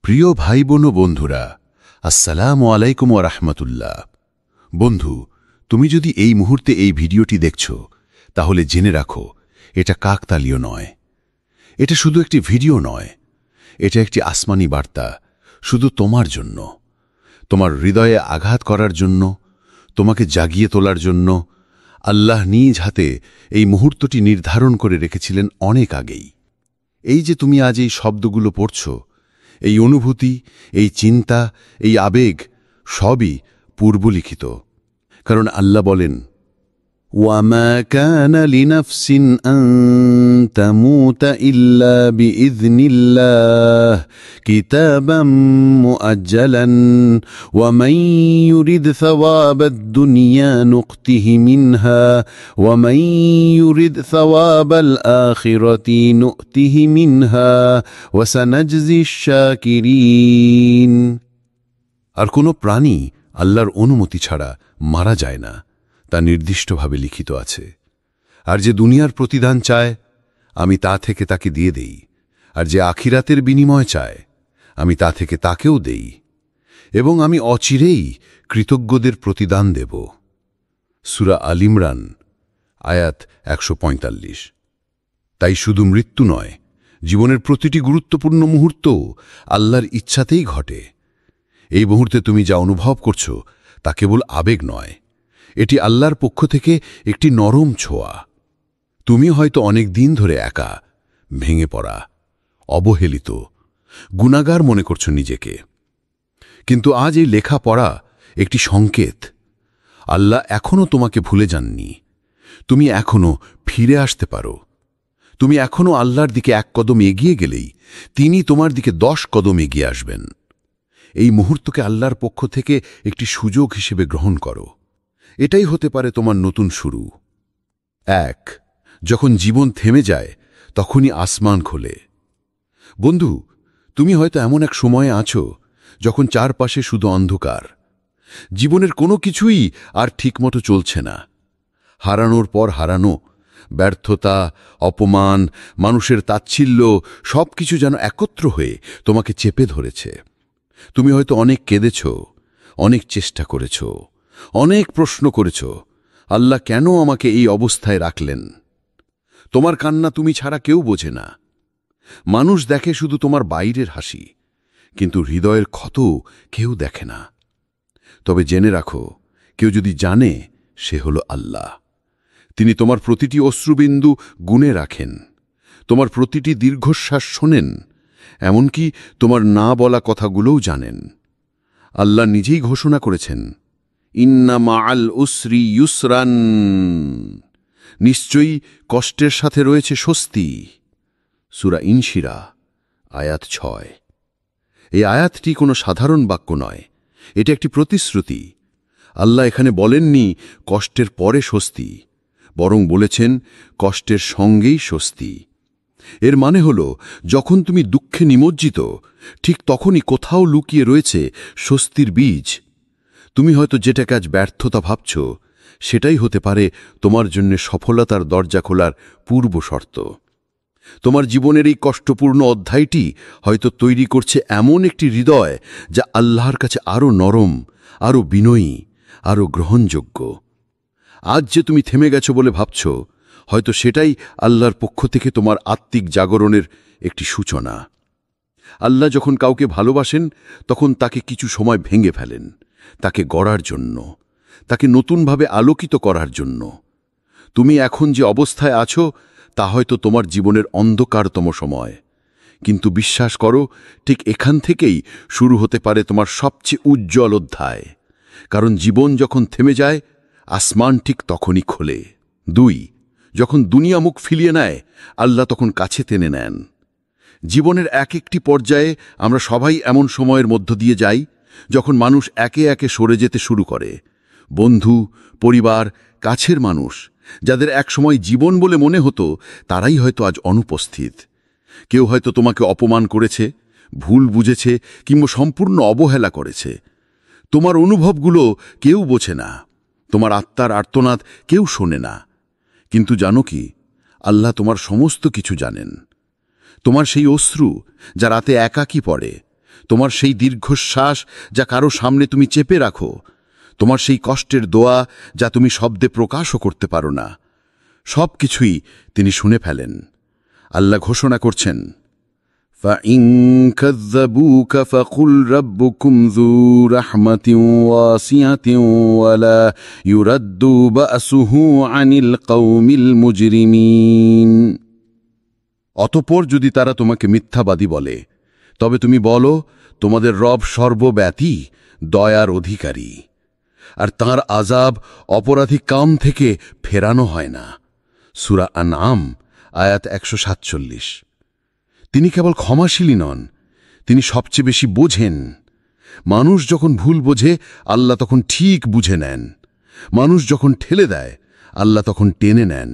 প্রিয় ভাই বোন ও বন্ধুরা, আসসালামু আলাইকুম ওয়া রাহমাতুল্লাহ। বন্ধু, তুমি যদি এই মুহূর্তে এই ভিডিওটি দেখছ, তাহলে জেনে রাখো, এটা কাকতালীয় নয়। এটা শুধু একটি ভিডিও নয়, এটা একটি আসমানি বার্তা, শুধু তোমার জন্য, তোমার হৃদয়ে আঘাত করার জন্য, তোমাকে জাগিয়ে তোলার জন্য। আল্লাহ নিজ হাতে এই মুহূর্তটি নির্ধারণ করে রেখেছিলেন অনেক আগেই। এই যে তুমি আজ এই শব্দগুলো পড়ছ, এই অনুভূতি, এই চিন্তা, এই আবেগ সবই পূর্বলিখিত। কারণ আল্লাহ বলেন, ওয়ামা কানা লিনাফসিন আন তামুতা ইল্লা বিইযনিল্লাহ কিতাবাম মুআজ্জালান ওয়া মান ইউরিদ সাওয়াবাদ দুনিয়া নুকতিহি মিনহা ওয়া মান ইউরিদ সাওয়াবাল আখিরাতি নুকতিহি মিনহা ওয়া সানাজজিশ শাকিরিন। আর কোনো প্রাণী আল্লাহর অনুমতি ছাড়া মারা যায় না, তা নির্দিষ্টভাবে লিখিত আছে। আর যে দুনিয়ার প্রতিদান চায়, আমি তা থেকে তাকে দিয়ে দেই, আর যে আখিরাতের বিনিময় চায়, আমি তা থেকে তাকেও দেই, এবং আমি অচিরেই কৃতজ্ঞদের প্রতিদান দেব। সূরা আল ইমরান, আয়াত ১৪৫। তাই শুধু মৃত্যু নয়, জীবনের প্রতিটি গুরুত্বপূর্ণ মুহূর্ত আল্লাহর ইচ্ছাতেই ঘটে। এই মুহূর্তে তুমি যা অনুভব করছো, তা কেবল আবেগ নয়, এটি আল্লাহর পক্ষ থেকে একটি নরম ছোঁয়া। তুমি হয়তো অনেক দিন ধরে একা, ভেঙে পড়া, অবহেলিত, গুনাহগার মনে করছো নিজেকে। কিন্তু আজ এই লেখা পড়া একটি সংকেত। আল্লাহ এখনও তোমাকে ভুলে যাননি। তুমি এখনও ফিরে আসতে পারো। তুমি এখনও আল্লাহর দিকে এক কদম এগিয়ে গেলেই তিনি তোমার দিকে 10 কদম এগিয়ে আসবেন। এই মুহূর্তকে আল্লাহর পক্ষ থেকে একটি সুযোগ হিসেবে গ্রহণ করো। এটাই হতে পারে তোমার নতুন শুরু। যখন জীবন থেমে যায়, তখনই আসমান খোলে। বন্ধু, তুমি হয়তো এমন এক সময়ে আছো যখন চারপাশে শুধু অন্ধকার। জীবনের কোনো কিছুই আর ঠিকমতো চলছে না। হারানোর পর হারানো, ব্যর্থতা, অপমান, মানুষের তাচ্ছিল্য সবকিছু যেন একত্র হয়ে তোমাকে চেপে ধরেছে। তুমি হয়তো অনেক কেঁদেছ, অনেক চেষ্টা করেছ, অনেক প্রশ্ন করেছ, আল্লাহ কেন আমাকে এই অবস্থায় রাখলেন? তোমার কান্না তুমি ছাড়া কেউ বোঝে না। মানুষ দেখে শুধু তোমার বাইরের হাসি, কিন্তু হৃদয়ের ক্ষত কেউ দেখে না। তবে জেনে রাখো, কেউ যদি জানে, সে হলো আল্লাহ। তিনি তোমার প্রতিটি অশ্রুবিন্দু গুণে রাখেন, তোমার প্রতিটি দীর্ঘশ্বাস শোনেন, এমনকি তোমার না বলা কথাগুলোও জানেন। আল্লাহ নিজেই ঘোষণা করেছেন, ইন্না মাআল উসরি ইউসরান, নিশ্চয়ই কষ্টের সাথে রয়েছে স্বস্তি। সূরা ইনশিরা, আয়াত ৬। এই আয়াতটি কোনো সাধারণ বাক্য নয়, এটা একটি প্রতিশ্রুতি। আল্লাহ এখানে বলেননি কষ্টের পরে স্বস্তি, বরং বলেছেন কষ্টের সঙ্গেই স্বস্তি। এর মানে হল, যখন তুমি দুঃখে নিমজ্জিত, ঠিক তখনই কোথাও লুকিয়ে রয়েছে স্বস্তির বীজ। তুমি হয়তো যেটাকে আজ ব্যর্থতা ভাবছ, সেটাই হতে পারে তোমার জন্য সফলতার দরজা খোলার পূর্ব শর্ত। তোমার জীবনের এই কষ্টপূর্ণ অধ্যায়টি হয়তো তৈরি করছে এমন একটি হৃদয়, যা আল্লাহর কাছে আরও নরম, আরও বিনয়ী, আরও গ্রহণযোগ্য। আজ যে তুমি থেমে গেছো বলে ভাবছ, হয়তো সেটাই আল্লাহর পক্ষ থেকে তোমার আত্মিক জাগরণের একটি সূচনা। আল্লাহ যখন কাউকে ভালোবাসেন, তখন তাকে কিছু সময় ভেঙে ফেলেন, তাকে গড়ার জন্য, তাকে নতুনভাবে আলোকিত করার জন্য। তুমি এখন যে অবস্থায় আছো, তা হয়তো তোমার জীবনের অন্ধকারতম সময়, কিন্তু বিশ্বাস করো, ঠিক এখান থেকেই শুরু হতে পারে তোমার সবচেয়ে উজ্জ্বল অধ্যায়। কারণ জীবন যখন থেমে যায়, আসমান ঠিক তখনই খোলে। যখন দুনিয়া মুখ ফিরিয়ে নেয়, আল্লাহ তখন কাছে টেনে নেন। জীবনের এক একটি পর্যায়ে আমরা সবাই এমন সময়ের মধ্য দিয়ে যাই, যখন মানুষ একে একে সরে যেতে শুরু করে। বন্ধু, পরিবার, কাছের মানুষ, যাদের একসময় জীবন বলে মনে হতো, তারাই হয়তো আজ অনুপস্থিত। কেউ হয়তো তোমাকে অপমান করেছে, ভুল বুঝেছে, কিংবা সম্পূর্ণ অবহেলা করেছে। তোমার অনুভবগুলো কেউ বোঝে না, তোমার আত্মার আর্তনাদ কেউ শোনে না। কিন্তু জানো কি, আল্লাহ তোমার সমস্ত কিছু জানেন। তোমার সেই অশ্রু, যা রাতে একাকী পড়ে, তোমার সেই দীর্ঘশ্বাস যা কারো সামনে তুমি চেপে রাখো, তোমার সেই কষ্টের দোয়া যা তুমি শব্দে প্রকাশও করতে পারো না, সব কিছুই তিনি শুনে ফেলেন। আল্লাহ ঘোষণা করছেন, فَإِن كَذَّبُوكَ فَقُلْ رَبُّكُمْ ذُو رَحْمَةٍ وَاسِعَةٍ وَلَا يُرَدُّ بَأْسُهُ عَنِ الْقَوْمِ الْمُجْرِمِينَ। অতঃপর যদি তারা তোমাকে মিথ্যাবাদী বলে, তবে তুমি বলো, তোমাদের রব সর্বব্যাপী, দয়ার অধিকারী, আর তাঁর আযাব অপরাধী কাম থেকে ফেরানো হয় না। সূরা আনআম আয়াত 147। তিনি কেবল ক্ষমাশীলই নন, তিনি সবচেয়ে বেশি বোঝেন। মানুষ যখন ভুল বোঝে, আল্লাহ তখন ঠিক বুঝে নেন। মানুষ যখন ঠেলে দেয়, আল্লাহ তখন টেনে নেন।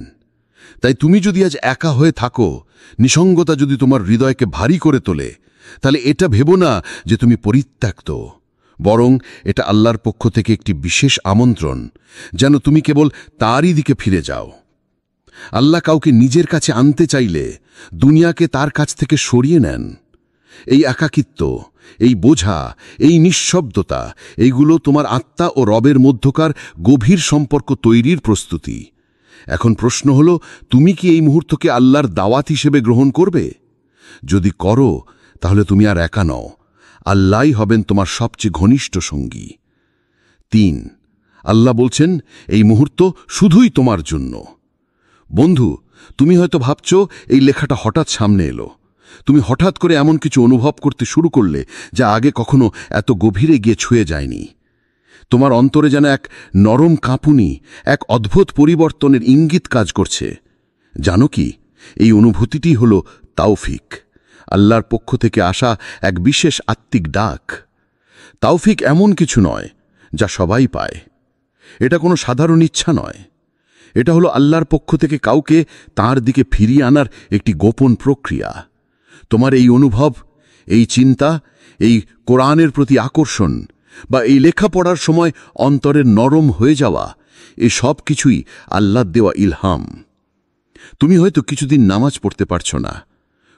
তাই তুমি যদি আজ একা হয়ে থাকো, নিসঙ্গতা যদি তোমার হৃদয়কে ভারী করে তোলে, তাহলে এটা ভেবো না যে তুমি পরিত্যক্ত, বরং এটা আল্লাহর পক্ষ থেকে একটি বিশেষ আমন্ত্রণ, যেন তুমি কেবল তারই দিকে ফিরে যাও। আল্লাহ কাউকে নিজের কাছে আনতে চাইলে দুনিয়াকে তার কাছ থেকে সরিয়ে নেন। এই একাকিত্ব, এই বোঝা, এই নিঃশব্দতা, এইগুলো তোমার আত্মা ও রবের মধ্যকার গভীর সম্পর্ক তৈরির প্রস্তুতি। এখন প্রশ্ন হলো, তুমি কি এই মুহূর্তকে আল্লাহর দাওয়াত হিসেবে গ্রহণ করবে? যদি করো, তাহলে তুমি আর একা নও, আল্লাহই হবেন তোমার সবচেয়ে ঘনিষ্ঠ সঙ্গী। 3, আল্লাহ বলছেন, এই মুহূর্ত শুধুই তোমার জন্য। বন্ধু, তুমি হয়তো ভাবছো এই লেখাটা হঠাৎ সামনে এলো। তুমি হঠাৎ করে এমন কিছু অনুভব করতে শুরু করলে যা আগে কখনো এত গভীরে গিয়ে ছুঁয়ে যায়নি। তোমার অন্তরে যেন এক নরম কাঁপুনি, এক অদ্ভুত পরিবর্তনের ইঙ্গিত কাজ করছে। জানো কি, এই অনুভূতিটি হলো তাওফিক, আল্লাহর পক্ষ থেকে আসা এক বিশেষ আত্মিক ডাক। তাওফিক এমন কিছু নয় যা সবাই পায়। এটা কোনো সাধারণ ইচ্ছা নয়। এটা হলো আল্লাহর পক্ষ থেকে কাউকে তার দিকে ফিরিয়ে আনার একটি গোপন প্রক্রিয়া। তোমার এই অনুভব, এই চিন্তা, এই কোরআনের প্রতি আকর্ষণ বা এই লেখাপড়ার সময় অন্তরের নরম হয়ে যাওয়া, এ সব কিছুই আল্লাহর দেওয়া ইলহাম। তুমি হয়তো কিছুদিন নামাজ পড়তে পারছো না,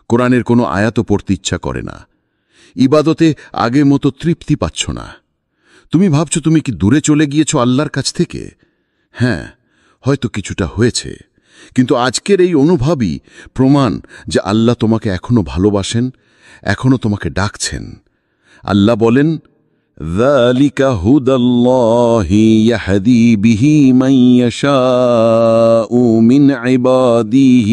কোরআনের কোনো আয়াতও পড়তে ইচ্ছা করে না, ইবাদতে আগের মতো তৃপ্তি পাচ্ছ না। তুমি ভাবছো তুমি কি দূরে চলে গিয়েছো আল্লাহর কাছ থেকে? হ্যাঁ, হয়তো কিছুটা হয়েছে, কিন্তু আজকের এই অনুভবই প্রমাণ যে আল্লাহ তোমাকে এখনো ভালোবাসেন, এখনো তোমাকে ডাকছেন। আল্লাহ বলেন, ذَلِكَ هُدَى اللَّهِ يَهْدِي بِهِ مَن يَشَاءُ مِنْ عِبَادِهِ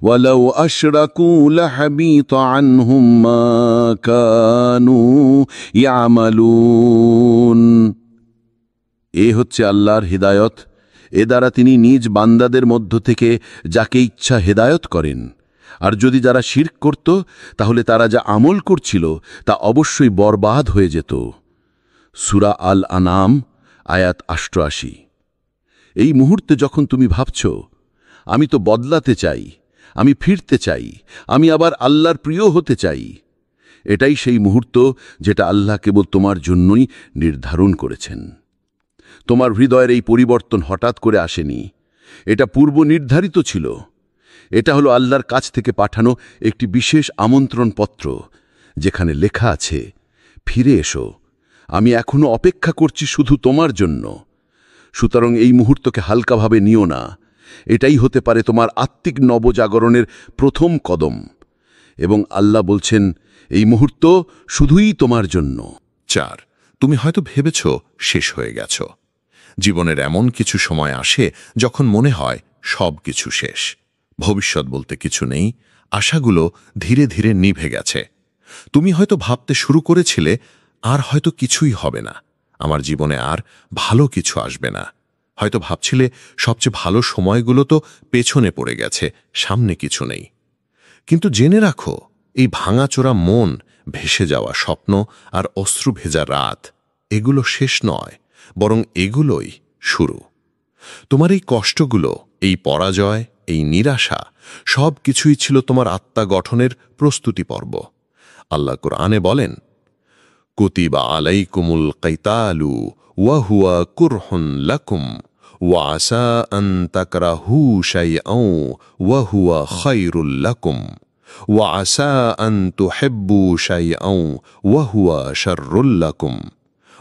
وَلَوْ أَشْرَكُوا لَحَبِطَ عَنْهُم مَّا كَانُوا يَعْمَلُونَ। এ হচ্ছে আল্লাহর হিদায়ত। এ দ্বারা তিনি নিজ বান্দাদের মধ্য থেকে যাকে ইচ্ছা হেদায়ত করেন। আর যদি যারা শিরক করত, তাহলে তারা যা আমল করছিল তা অবশ্যই বরবাদ হয়ে যেত। সূরা আল আনাম আয়াত ৮৮। এই মুহূর্তে যখন তুমি ভাবছ, আমি তো বদলাতে চাই, আমি ফিরতে চাই, আমি আবার আল্লাহর প্রিয় হতে চাই, এটাই সেই মুহূর্ত যেটা আল্লাহ কেবল তোমার জন্যই নির্ধারণ করেছেন। তোমার হৃদয়ের এই পরিবর্তন হঠাৎ করে আসেনি, এটা পূর্ব নির্ধারিত ছিল। এটা হলো আল্লাহর কাছ থেকে পাঠানো একটি বিশেষ আমন্ত্রণ পত্র, যেখানে লেখা আছে, ফিরে এসো, আমি এখনো অপেক্ষা করছি শুধু তোমার জন্য। সুতরাং এই মুহূর্তকে হালকাভাবে নিও না। এটাই হতে পারে তোমার আত্মিক নবজাগরণের প্রথম কদম। এবং আল্লাহ বলছেন, এই মুহূর্ত শুধুই তোমার জন্য। 4, তুমি হয়তো ভেবেছ শেষ হয়ে গেছ। জীবনের এমন কিছু সময় আসে যখন মনে হয় সব কিছু শেষ, ভবিষ্যৎ বলতে কিছু নেই, আশাগুলো ধীরে ধীরে নিভে গেছে। তুমি হয়তো ভাবতে শুরু করেছিলে, আর হয়তো কিছুই হবে না, আমার জীবনে আর ভালো কিছু আসবে না। হয়তো ভাবছিলে সবচেয়ে ভালো সময়গুলো তো পেছনে পড়ে গেছে, সামনে কিছু নেই। কিন্তু জেনে রাখো, এই ভাঙাচোরা মন, ভেসে যাওয়া স্বপ্ন আর অশ্রু ভেজা রাত, এগুলো শেষ নয়, বরং এগুলোই শুরু। তোমার এই কষ্টগুলো, এই পরাজয়, এই নিরাশা, সব কিছুই ছিল তোমার আত্মা গঠনের প্রস্তুতি পর্ব। আল্লাহ কুরআনে বলেন, কুতিবা আলাইকুমুল কিতালু ওয়া হুয়া কুরহুন লাকুম ওয়া আসা আন তাকরাহু শাইআন ওয়া হুয়া খায়রুল লাকুম وعسى أن تحبوا شيئا وهو شر لكم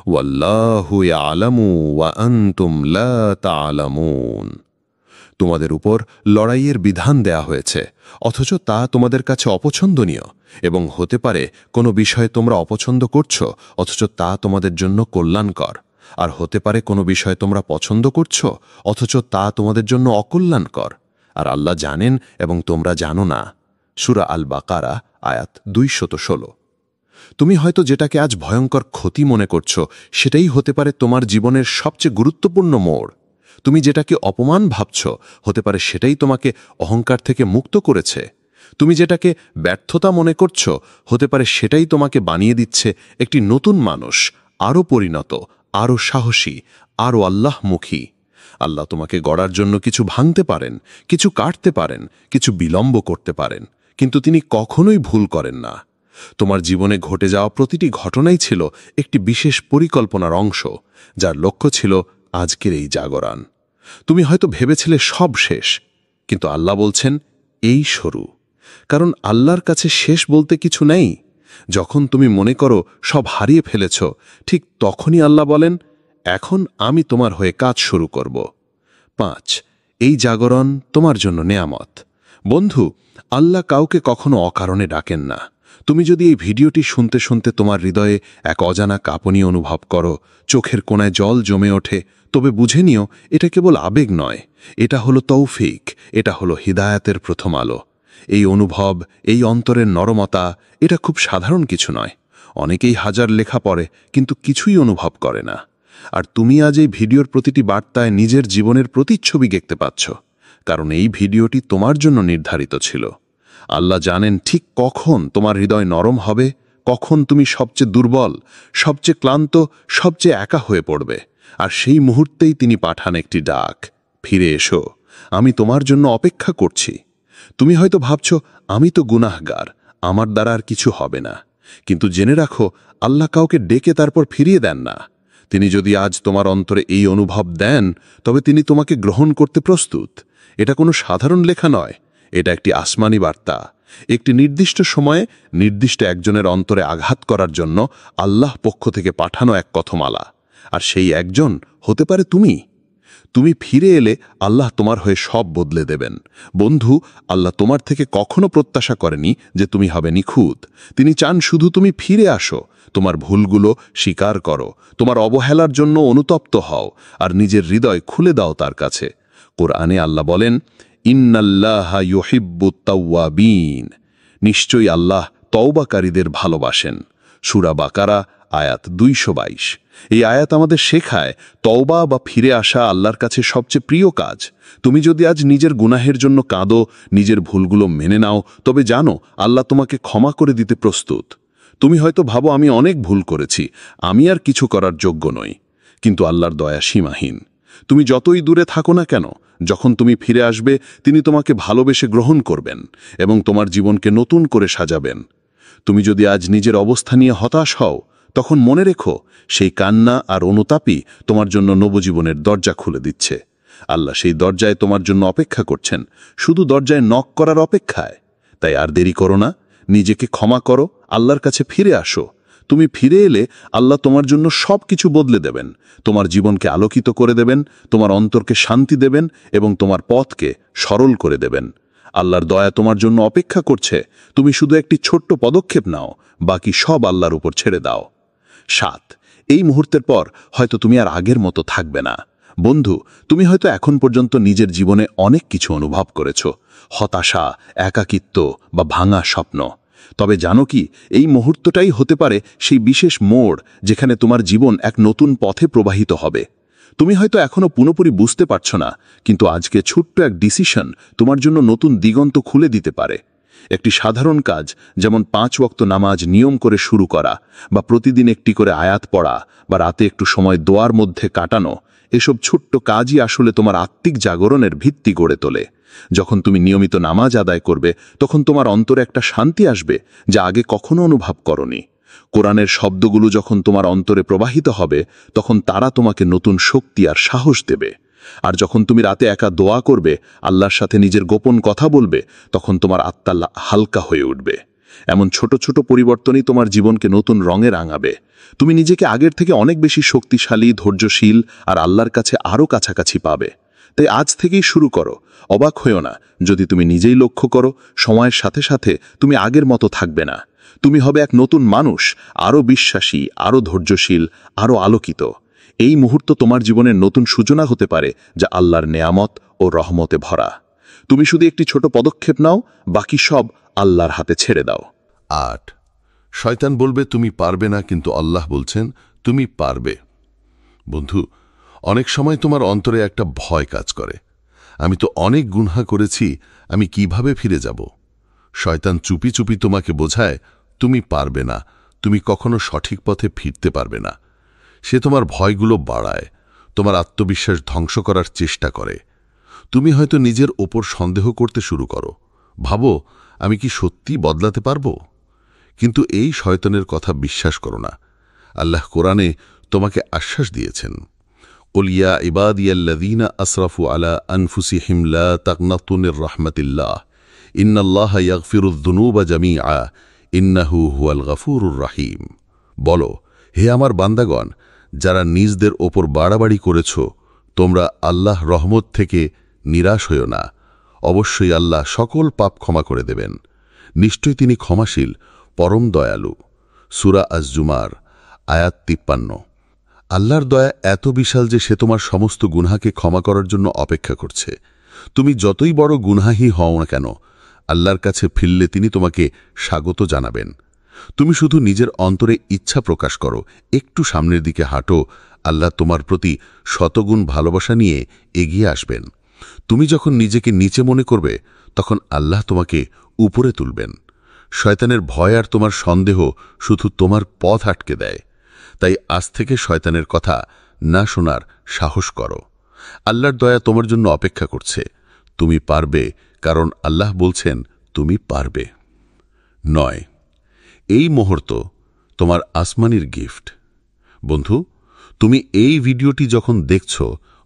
والله يعلم وأنتم لا تعلمون। তোমাদের উপর লড়াইয়ের বিধান দেয়া হয়েছে, অথচ তা তোমাদের কাছে অপছন্দনীয়, এবং হতে পারে কোনো বিষয়ে তোমরা অপছন্দ করছো অথচ তা তোমাদের জন্য কল্যাণকর, আর হতে পারে কোনো বিষয়ে তোমরা পছন্দ করছো অথচ তা তোমাদের জন্য অকল্যাণকর, আর আল্লাহ জানেন এবং তোমরা জানো না। সূরা আল বাকারা আয়াত 216। তুমি হয়তো যেটাকে আজ ভয়ঙ্কর ক্ষতি মনে করছো সেটাই হতে পারে তোমার জীবনের সবচেয়ে গুরুত্বপূর্ণ মোড়। তুমি যেটাকে অপমান ভাবছ হতে পারে সেটাই তোমাকে অহংকার থেকে মুক্ত করেছে। তুমি যেটাকে ব্যর্থতা মনে করছো হতে পারে সেটাই তোমাকে বানিয়ে দিচ্ছে একটি নতুন মানুষ, আরও পরিণত, আরও সাহসী, আরও আল্লাহমুখী। আল্লাহ তোমাকে গড়ার জন্য কিছু ভাঙতে পারেন, কিছু কাটতে পারেন, কিছু বিলম্ব করতে পারেন, কিন্তু তিনি কখনোই ভুল করেন না। তোমার জীবনে ঘটে যাওয়া প্রতিটি ঘটনাই ছিল একটি বিশেষ পরিকল্পনার অংশ, যার লক্ষ্য ছিল আজকের এই জাগরণ। তুমি হয়তো ভেবেছিলে সব শেষ, কিন্তু আল্লাহ বলছেন এই শুরু। কারণ আল্লাহর কাছে শেষ বলতে কিছু নেই। যখন তুমি মনে করো সব হারিয়ে ফেলেছ, ঠিক তখনই আল্লাহ বলেন, এখন আমি তোমার হয়ে কাজ শুরু করব। 5, এই জাগরণ তোমার জন্য নেয়ামত। বন্ধু, আল্লাহ কাউকে কখনো অকারণে ডাকেন না। তুমি যদি এই ভিডিওটি শুনতে শুনতে তোমার হৃদয়ে এক অজানা কাঁপুনি অনুভব করো, চোখের কোণায় জল জমে ওঠে, তবে বুঝে নিও এটা কেবল আবেগ নয়, এটা হলো তৌফিক, এটা হলো হিদায়াতের প্রথম আলো। এই অনুভব, এই অন্তরের নরমতা, এটা খুব সাধারণ কিছু নয়। অনেকেই হাজার লেখা পড়ে কিন্তু কিছুই অনুভব করে না। আর তুমি আজ এই ভিডিওর প্রতিটি বার্তায় নিজের জীবনের প্রতিচ্ছবি দেখতে পাচ্ছ, কারণ এই ভিডিওটি তোমার জন্য নির্ধারিত ছিল। আল্লাহ জানেন ঠিক কখন তোমার হৃদয় নরম হবে, কখন তুমি সবচেয়ে দুর্বল, সবচেয়ে ক্লান্ত, সবচেয়ে একা হয়ে পড়বে, আর সেই মুহূর্তেই তিনি পাঠান একটি ডাক, ফিরে এসো, আমি তোমার জন্য অপেক্ষা করছি। তুমি হয়তো ভাবছ আমি তো গুনাহগার, আমার দ্বারা আর কিছু হবে না, কিন্তু জেনে রাখো আল্লাহ কাউকে ডেকে তারপর ফিরিয়ে দেন না। তিনি যদি আজ তোমার অন্তরে এই অনুভব দেন, তবে তিনি তোমাকে গ্রহণ করতে প্রস্তুত। এটা কোনো সাধারণ লেখা নয়, এটা একটি আসমানি বার্তা, একটি নির্দিষ্ট সময়ে নির্দিষ্ট একজনের অন্তরে আঘাত করার জন্য আল্লাহ পক্ষ থেকে পাঠানো এক কথমালা। আর সেই একজন হতে পারে তুমি। তুমি ফিরে এলে আল্লাহ তোমার হয়ে সব বদলে দেবেন। বন্ধু, আল্লাহ তোমার থেকে কখনো প্রত্যাশা করেনি যে তুমি হবে নিখুঁত। তিনি চান শুধু তুমি ফিরে আসো, তোমার ভুলগুলো স্বীকার করো, তোমার অবহেলার জন্য অনুতপ্ত হও, আর নিজের হৃদয় খুলে দাও তার কাছে। কোরআনে আল্লাহ বলেন, ইন্নাল্লাহা ইউহিব্বুত তাওয়াবিন, নিশ্চয়ই আল্লাহ তওবাকারীদের ভালোবাসেন। সূরা বাকারা আয়াত 222। এই আয়াত আমাদের শেখায় তওবা বা ফিরে আসা আল্লাহর কাছে সবচেয়ে প্রিয় কাজ। তুমি যদি আজ নিজের গুনাহের জন্য কাঁদো, নিজের ভুলগুলো মেনে নাও, তবে জানো আল্লাহ তোমাকে ক্ষমা করে দিতে প্রস্তুত। তুমি হয়তো ভাবো আমি অনেক ভুল করেছি, আমি আর কিছু করার যোগ্য নই, কিন্তু আল্লাহর দয়া সীমাহীন। তুমি যতই দূরে থাকো না কেন, যখন তুমি ফিরে আসবে তিনি তোমাকে ভালোবেসে গ্রহণ করবেন এবং তোমার জীবনকে নতুন করে সাজাবেন। তুমি যদি আজ নিজের অবস্থা নিয়ে হতাশ হও, তখন মনে রেখো সেই কান্না আর অনুতাপই তোমার জন্য নবজীবনের দরজা খুলে দিচ্ছে। আল্লাহ সেই দরজায় তোমার জন্য অপেক্ষা করছেন, শুধু দরজায় নক করার অপেক্ষায়। তাই আর দেরি করো না, নিজেকে ক্ষমা করো, আল্লাহর কাছে ফিরে আসো। তুমি ফিরে এলে আল্লাহ তোমার জন্য সব কিছু বদলে দেবেন, তোমার জীবনকে আলোকিত করে দেবেন, তোমার অন্তরকে শান্তি দেবেন এবং তোমার পথকে সরল করে দেবেন। আল্লাহর দয়া তোমার জন্য অপেক্ষা করছে, তুমি শুধু একটি ছোট্ট পদক্ষেপ নাও, বাকি সব আল্লাহর উপর ছেড়ে দাও। 7, এই মুহূর্তের পর হয়তো তুমি আর আগের মতো থাকবে না। বন্ধু, তুমি হয়তো এখন পর্যন্ত নিজের জীবনে অনেক কিছু অনুভব করেছ, হতাশা, একাকিত্ব বা ভাঙা স্বপ্ন। তবে জানো কি, এই মুহূর্তটাই হতে পারে সেই বিশেষ মোড় যেখানে তোমার জীবন এক নতুন পথে প্রবাহিত হবে। তুমি হয়তো এখনো পুরোপুরি বুঝতে পারছো না, কিন্তু আজকে ছোট্ট এক ডিসিশন তোমার জন্য নতুন দিগন্ত খুলে দিতে পারে। একটি সাধারণ কাজ, যেমন 5 ওয়াক্ত নামাজ নিয়ম করে শুরু করা, বা প্রতিদিন একটি করে আয়াত পড়া, বা রাতে একটু সময় দোয়ার মধ্যে কাটানো, এসব ছোট্ট কাজই আসলে তোমার আত্মিক জাগরণের ভিত্তি গড়ে তোলে। যখন তুমি নিয়মিত নামাজ আদায় করবে, তখন তোমার অন্তরে একটা শান্তি আসবে যা আগে কখনো অনুভব করনি। কোরআনের শব্দগুলো যখন তোমার অন্তরে প্রবাহিত হবে, তখন তারা তোমাকে নতুন শক্তি আর সাহস দেবে। আর যখন তুমি রাতে একা দোয়া করবে, আল্লাহর সাথে নিজের গোপন কথা বলবে, তখন তোমার আত্মা হালকা হয়ে উঠবে। এমন ছোট ছোট পরিবর্তনই তোমার জীবনকে নতুন রঙে রাঙাবে। তুমি নিজেকে আগের থেকে অনেক বেশি শক্তিশালী, ধৈর্যশীল আর আল্লাহর কাছে আরও কাছাকাছি পাবে। তাই আজ থেকেই শুরু করো। অবাক হইও না যদি তুমি নিজেই লক্ষ্য করো, সময়ের সাথে সাথে তুমি আগের মতো থাকবে না। তুমি হবে এক নতুন মানুষ, আরও বিশ্বাসী, আরও ধৈর্যশীল, আরও আলোকিত। এই মুহূর্ত তোমার জীবনের নতুন সূচনা হতে পারে, যা আল্লাহর নেয়ামত ও রহমতে ভরা। তুমি শুধু একটি ছোট পদক্ষেপ নাও, বাকি সব আল্লাহর হাতে ছেড়ে দাও। 8 শয়তান বলবে তুমি পারবে না, কিন্তু আল্লাহ বলছেন তুমি পারবে। বন্ধু, অনেক সময় তোমার অন্তরে একটা ভয় কাজ করে, আমি তো অনেক গুনাহ করেছি, আমি কিভাবে ফিরে যাব। শয়তান চুপি চুপি তোমাকে বোঝায় তুমি পারবে না, তুমি কখনো সঠিক পথে ফিরতে পারবে না। সে তোমার ভয়গুলো বাড়ায়, তোমার আত্মবিশ্বাস ধ্বংস করার চেষ্টা করে। তুমি হয়তো নিজের ওপর সন্দেহ করতে শুরু করো, ভাবো আমি কি সত্যি বদলাতে পারবো। কিন্তু এই শয়তানের কথা বিশ্বাস করো না। আল্লাহ কোরআনে তোমাকে আশ্বাস দিয়েছেন, কুল ইয়া ইবাদিয়াল্লাযীনা আসরাফু আলা আনফুসিহিম লা তাকনাতু মির রাহমাতিল্লাহ ইন্নাল্লাহা ইয়াগফিরুয যুনুবা জামিআ ইন্নাহু হুয়াল গফুরুর রহিম। বলো, হে আমার বান্দাগণ, যারা নিজদের ওপর বাড়াবাড়ি করেছ, তোমরা আল্লাহ রহমত থেকে নিরাশ হইও না। অবশ্যই আল্লাহ সকল পাপ ক্ষমা করে দেবেন। নিশ্চয়ই তিনি ক্ষমাশীল, পরম দয়ালু। সূরা আজ-জুমার আয়াত 53। আল্লাহর দয়া এত বিশাল যে সে তোমার সমস্ত গুনাহকে ক্ষমা করার জন্য অপেক্ষা করছে। তুমি যতই বড় গুনাহী হও না কেন, আল্লাহর কাছে ফিরলে তিনি তোমাকে স্বাগত জানাবেন। তুমি শুধু নিজের অন্তরে ইচ্ছা প্রকাশ করো, একটু সামনের দিকে হাঁটো, আল্লাহ তোমার প্রতি শতগুণ ভালোবাসা নিয়ে এগিয়ে আসবেন। তুমি যখন নিজেকে নিচে মনে করবে, তখন আল্লাহ তোমাকে উপরে তুলবেন। শয়তানের ভয় আর তোমার সন্দেহ শুধু তোমার পথ আটকে দেয়। তাই আজ থেকে শয়তানের কথা না শোনার সাহস করো। আল্লাহর দয়া তোমার জন্য অপেক্ষা করছে। তুমি পারবে, কারণ আল্লাহ বলছেন তুমি পারবে। 9 এই মুহূর্ত তোমার আসমানির গিফট। বন্ধু, তুমি এই ভিডিওটি যখন দেখছ,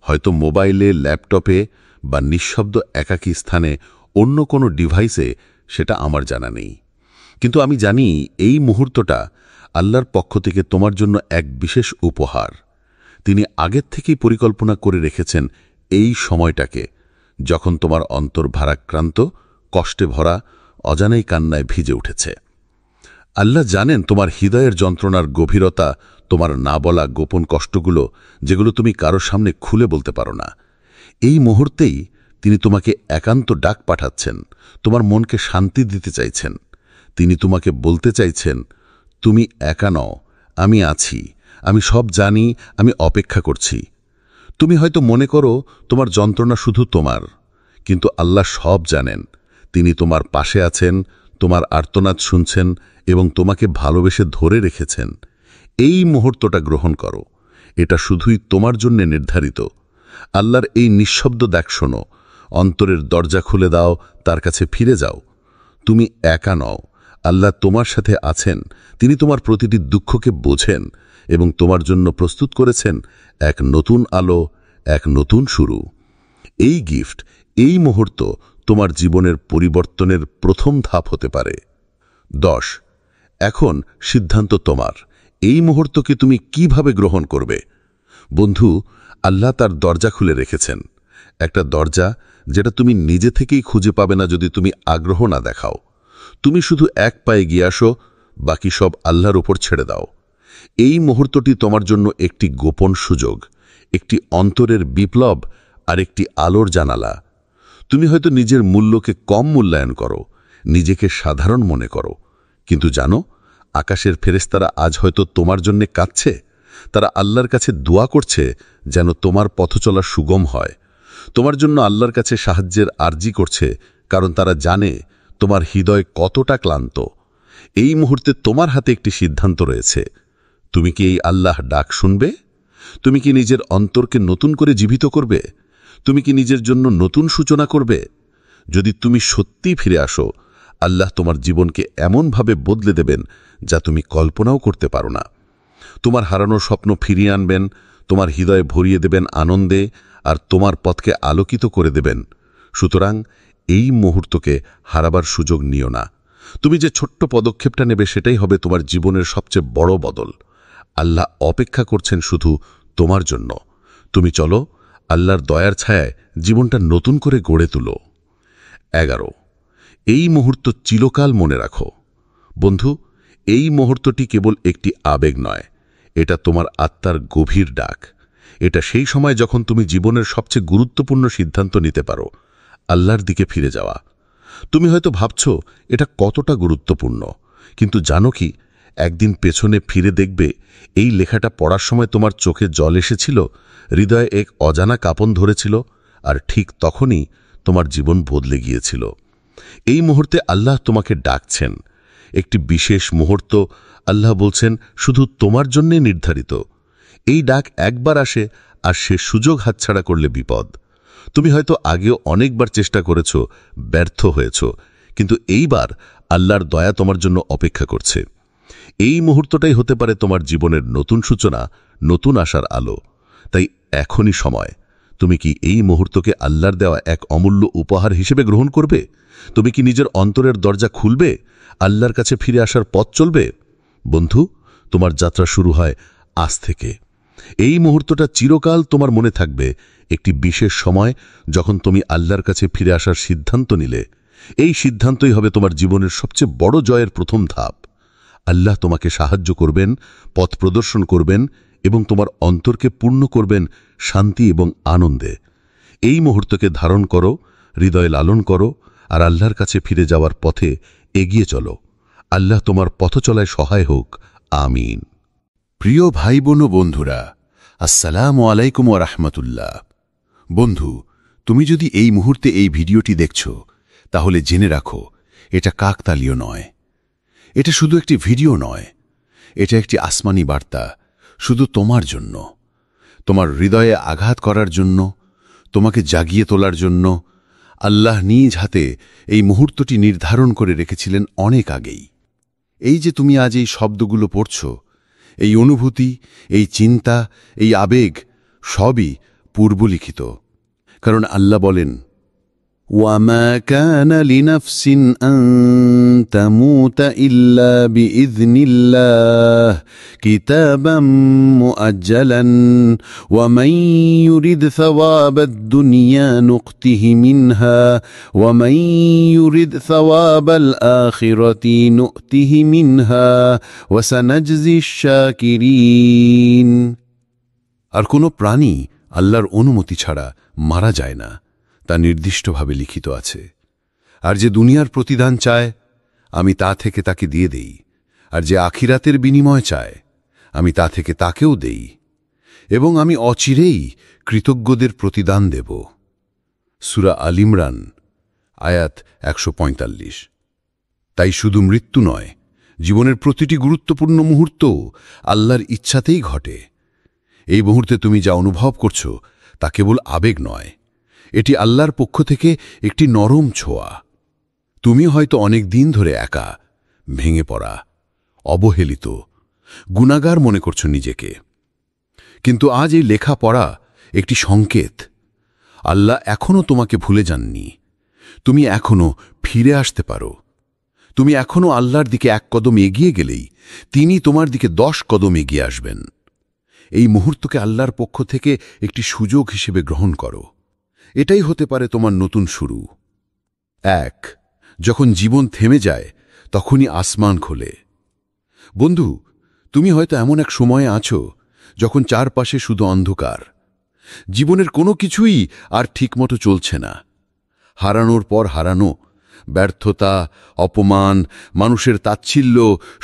হয়তো মোবাইলে, ল্যাপটপে বা নিঃশব্দ একাকী স্থানে অন্য কোনো ডিভাইসে, সেটা আমার জানা নেই। কিন্তু আমি জানি এই মুহূর্তটা আল্লাহর পক্ষ থেকে তোমার জন্য এক বিশেষ উপহার। তিনি আগের থেকেই পরিকল্পনা করে রেখেছেন এই সময়টাকে, যখন তোমার অন্তর ভারাক্রান্ত, কষ্টে ভরা, অজানাই কান্নায় ভিজে উঠেছে। আল্লাহ জানেন তোমার হৃদয়ের যন্ত্রণার গভীরতা, তোমার না বলা গোপন কষ্টগুলো, যেগুলো তুমি কারোর সামনে খুলে বলতে পারো না। এই মুহূর্তেই তিনি তোমাকে একান্ত ডাক পাঠাচ্ছেন, তোমার মনকে শান্তি দিতে চাইছেন। তিনি তোমাকে বলতে চাইছেন, তুমি একা নও, আমি আছি, আমি সব জানি, আমি অপেক্ষা করছি। তুমি হয়তো মনে করো তোমার যন্ত্রণা শুধু তোমার, কিন্তু আল্লাহ সব জানেন। তিনি তোমার পাশে আছেন, তোমার আর্তনাদ শুনছেন এবং তোমাকে ভালোবেসে ধরে রেখেছেন। এই মুহূর্তটা গ্রহণ করো, এটা শুধুই তোমার জন্য নির্ধারিত। আল্লাহর এই নিঃশব্দ ডাক শোনো, অন্তরের দরজা খুলে দাও, তার কাছে ফিরে যাও। তুমি একা নও, আল্লাহ তোমার সাথে আছেন। তিনি তোমার প্রতিটি দুঃখকে বোঝেন এবং তোমার জন্য প্রস্তুত করেছেন এক নতুন আলো, এক নতুন শুরু। এই গিফট, এই মুহূর্ত তোমার জীবনের পরিবর্তনের প্রথম ধাপ হতে পারে। 10 এখন সিদ্ধান্ত তোমার। এই মুহূর্তকে তুমি কিভাবে গ্রহণ করবে? বন্ধু, আল্লাহ তার দরজা খুলে রেখেছেন, একটা দরজা যেটা তুমি নিজে থেকেই খুঁজে পাবে না যদি তুমি আগ্রহ না দেখাও। তুমি শুধু এক পায়ে গিয়ে আসো, বাকি সব আল্লাহর উপর ছেড়ে দাও। এই মুহূর্তটি তোমার জন্য একটি গোপন সুযোগ, একটি অন্তরের বিপ্লব আর একটি আলোর জানালা। তুমি হয়তো নিজের মূল্যকে কম মূল্যায়ন করো, নিজেকে সাধারণ মনে করো, কিন্তু জানো, আকাশের ফেরেশতারা আজ হয়তো তোমার জন্য কাঁদছে। তারা আল্লাহর কাছে দোয়া করছে যেন তোমার পথচলা সুগম হয়। তোমার জন্য আল্লাহর কাছে সাহায্যের আর্জি করছে, কারণ তারা জানে তোমার হৃদয় কতটা ক্লান্ত। এই মুহূর্তে তোমার হাতে একটি সিদ্ধান্ত রয়েছে। তুমি কি এই আল্লাহ ডাক শুনবে? তুমি কি নিজের অন্তরকে নতুন করে জীবিত করবে? তুমি কি নিজের জন্য নতুন সূচনা করবে? যদি তুমি সত্যিই ফিরে আসো, আল্লাহ তোমার জীবনকে এমনভাবে বদলে দেবেন যা তুমি কল্পনাও করতে পারো না। তোমার হারানো স্বপ্ন ফিরিয়ে আনবেন, তোমার হৃদয়ে ভরিয়ে দেবেন আনন্দে, আর তোমার পথকে আলোকিত করে দেবেন। সুতরাং এই মুহূর্তকে হারাবার সুযোগ নিও না। তুমি যে ছোট্ট পদক্ষেপটা নেবে সেটাই হবে তোমার জীবনের সবচেয়ে বড় বদল। আল্লাহ অপেক্ষা করছেন শুধু তোমার জন্য। তুমি চলো, আল্লাহর দয়ার ছায়ায় জীবনটা নতুন করে গড়ে তুলো। 11 এই মুহূর্ত চিরকাল মনে রাখো। বন্ধু, এই মুহূর্তটি কেবল একটি আবেগ নয়, এটা তোমার আত্মার গভীর ডাক। এটা সেই সময় যখন তুমি জীবনের সবচেয়ে গুরুত্বপূর্ণ সিদ্ধান্ত নিতে পারো, আল্লাহর দিকে ফিরে যাওয়া। তুমি হয়তো ভাবছো এটা কতটা গুরুত্বপূর্ণ, কিন্তু জানো কি, একদিন পেছনে ফিরে দেখবে এই লেখাটা পড়ার সময় তোমার চোখে জল এসেছিল, হৃদয়ে এক অজানা কাঁপন ধরেছিল, আর ঠিক তখনই তোমার জীবন বদলে গিয়েছিল। এই মুহূর্তে আল্লাহ তোমাকে ডাকছেন। একটি বিশেষ মুহূর্ত, আল্লাহ বলছেন, শুধু তোমার জন্যে নির্ধারিত। এই ডাক একবার আসে, আর সে সুযোগ হাতছাড়া করলে বিপদ। তুমি হয়তো আগেও অনেকবার চেষ্টা করেছ, ব্যর্থ হয়েছ, কিন্তু এইবার আল্লাহর দয়া তোমার জন্য অপেক্ষা করছে। এই মুহূর্তটাই হতে পারে তোমার জীবনের নতুন সূচনা, নতুন আশার আলো। তাই এখনই সময়। তুমি কি এই মুহূর্তকে আল্লাহর দেওয়া এক অমূল্য উপহার হিসেবে গ্রহণ করবে? তুমি কি নিজের অন্তরের দরজা খুলবে, আল্লাহর কাছে ফিরে আসার পথ চলবে? বন্ধু, তোমার যাত্রা শুরু হয় আজ থেকে। এই মুহূর্তটা চিরকাল তোমার মনে থাকবে, একটি বিশেষ সময় যখন তুমি আল্লাহর কাছে ফিরে আসার সিদ্ধান্ত নিলে। এই সিদ্ধান্তই হবে তোমার জীবনের সবচেয়ে বড় জয়ের প্রথম ধাপ। আল্লাহ তোমাকে সাহায্য করবেন, পথ প্রদর্শন করবেন এবং তোমার অন্তরকে পূর্ণ করবেন শান্তি এবং আনন্দে। এই মুহূর্তকে ধারণ করো, হৃদয়ে লালন করো, আর আল্লাহর কাছে ফিরে যাওয়ার পথে এগিয়ে চলো। আল্লাহ তোমার পথ চলায় সহায় হোক। আমিন। প্রিয় ভাই বোন ও বন্ধুরা, আসসালামু আলাইকুম ওয়া রাহমাতুল্লাহ। বন্ধু, তুমি যদি এই মুহূর্তে এই ভিডিওটি দেখছ, তাহলে জেনে রাখো, এটা কাকতালীয় নয়। এটা শুধু একটি ভিডিও নয়, এটা একটি আসমানি বার্তা, শুধু তোমার জন্য, তোমার হৃদয়ে আঘাত করার জন্য, তোমাকে জাগিয়ে তোলার জন্য। আল্লাহ নিজ হাতে এই মুহূর্তটি নির্ধারণ করে রেখেছিলেন অনেক আগেই। এই যে তুমি আজ এই শব্দগুলো পড়ছ, এই অনুভূতি, এই চিন্তা, এই আবেগ, সবই পূর্বলিখিত। কারণ আল্লাহ বলেন, ওয়ামা কানা লিনাফসিন আন তামুতা ইল্লা বিইذনিল্লাহ কিতাবাম মুআজ্জালান ওয়া মান ইউরিদ সাওয়াবাদ দুনিয়া নুকতিহি মিনহা ওয়া মান ইউরিদ সাওয়াবাল আখিরাতি নুকতিহি মিনহা ওয়া সানাজজিশ শাকিরিন। আর কোনো প্রাণী আল্লাহর অনুমতি ছাড়া মারা যায় না, তা নির্দিষ্টভাবে লিখিত আছে। আর যে দুনিয়ার প্রতিদান চায়, আমি তা থেকে তাকে দিয়ে দেই, আর যে আখিরাতের বিনিময় চায়, আমি তা থেকে তাকেও দেই, এবং আমি অচিরেই কৃতজ্ঞদের প্রতিদান দেব। সূরা আল ইমরান, আয়াত 145। তাই শুধু মৃত্যু নয়, জীবনের প্রতিটি গুরুত্বপূর্ণ মুহূর্ত আল্লাহর ইচ্ছাতেই ঘটে। এই মুহূর্তে তুমি যা অনুভব করছো, তা কেবল আবেগ নয়, এটি আল্লাহর পক্ষ থেকে একটি নরম ছোঁয়া। তুমি হয়তো অনেক দিন ধরে একা, ভেঙে পড়া, অবহেলিত, গুনাহগার মনে করছো নিজেকে। কিন্তু আজ এই লেখা পড়া একটি সংকেত। আল্লাহ এখনও তোমাকে ভুলে যাননি। তুমি এখনও ফিরে আসতে পারো। তুমি এখনও আল্লাহর দিকে এক কদম এগিয়ে গেলেই তিনি তোমার দিকে 10 কদম এগিয়ে আসবেন। এই মুহূর্তকে আল্লাহর পক্ষ থেকে একটি সুযোগ হিসেবে গ্রহণ করো। এটাই হতে পারে তোমার নতুন শুরু। 1 যখন জীবন থেমে যায়, তখনই আসমান খোলে। বন্ধু, তুমি হয়তো এমন এক সময়ে আছো যখন চারপাশে শুধু অন্ধকার। জীবনের কোনো কিছুই আর ঠিকমতো চলছে না। হারানোর পর হারানো, ব্যর্থতা, অপমান, মানুষের তাচ্ছিল্য,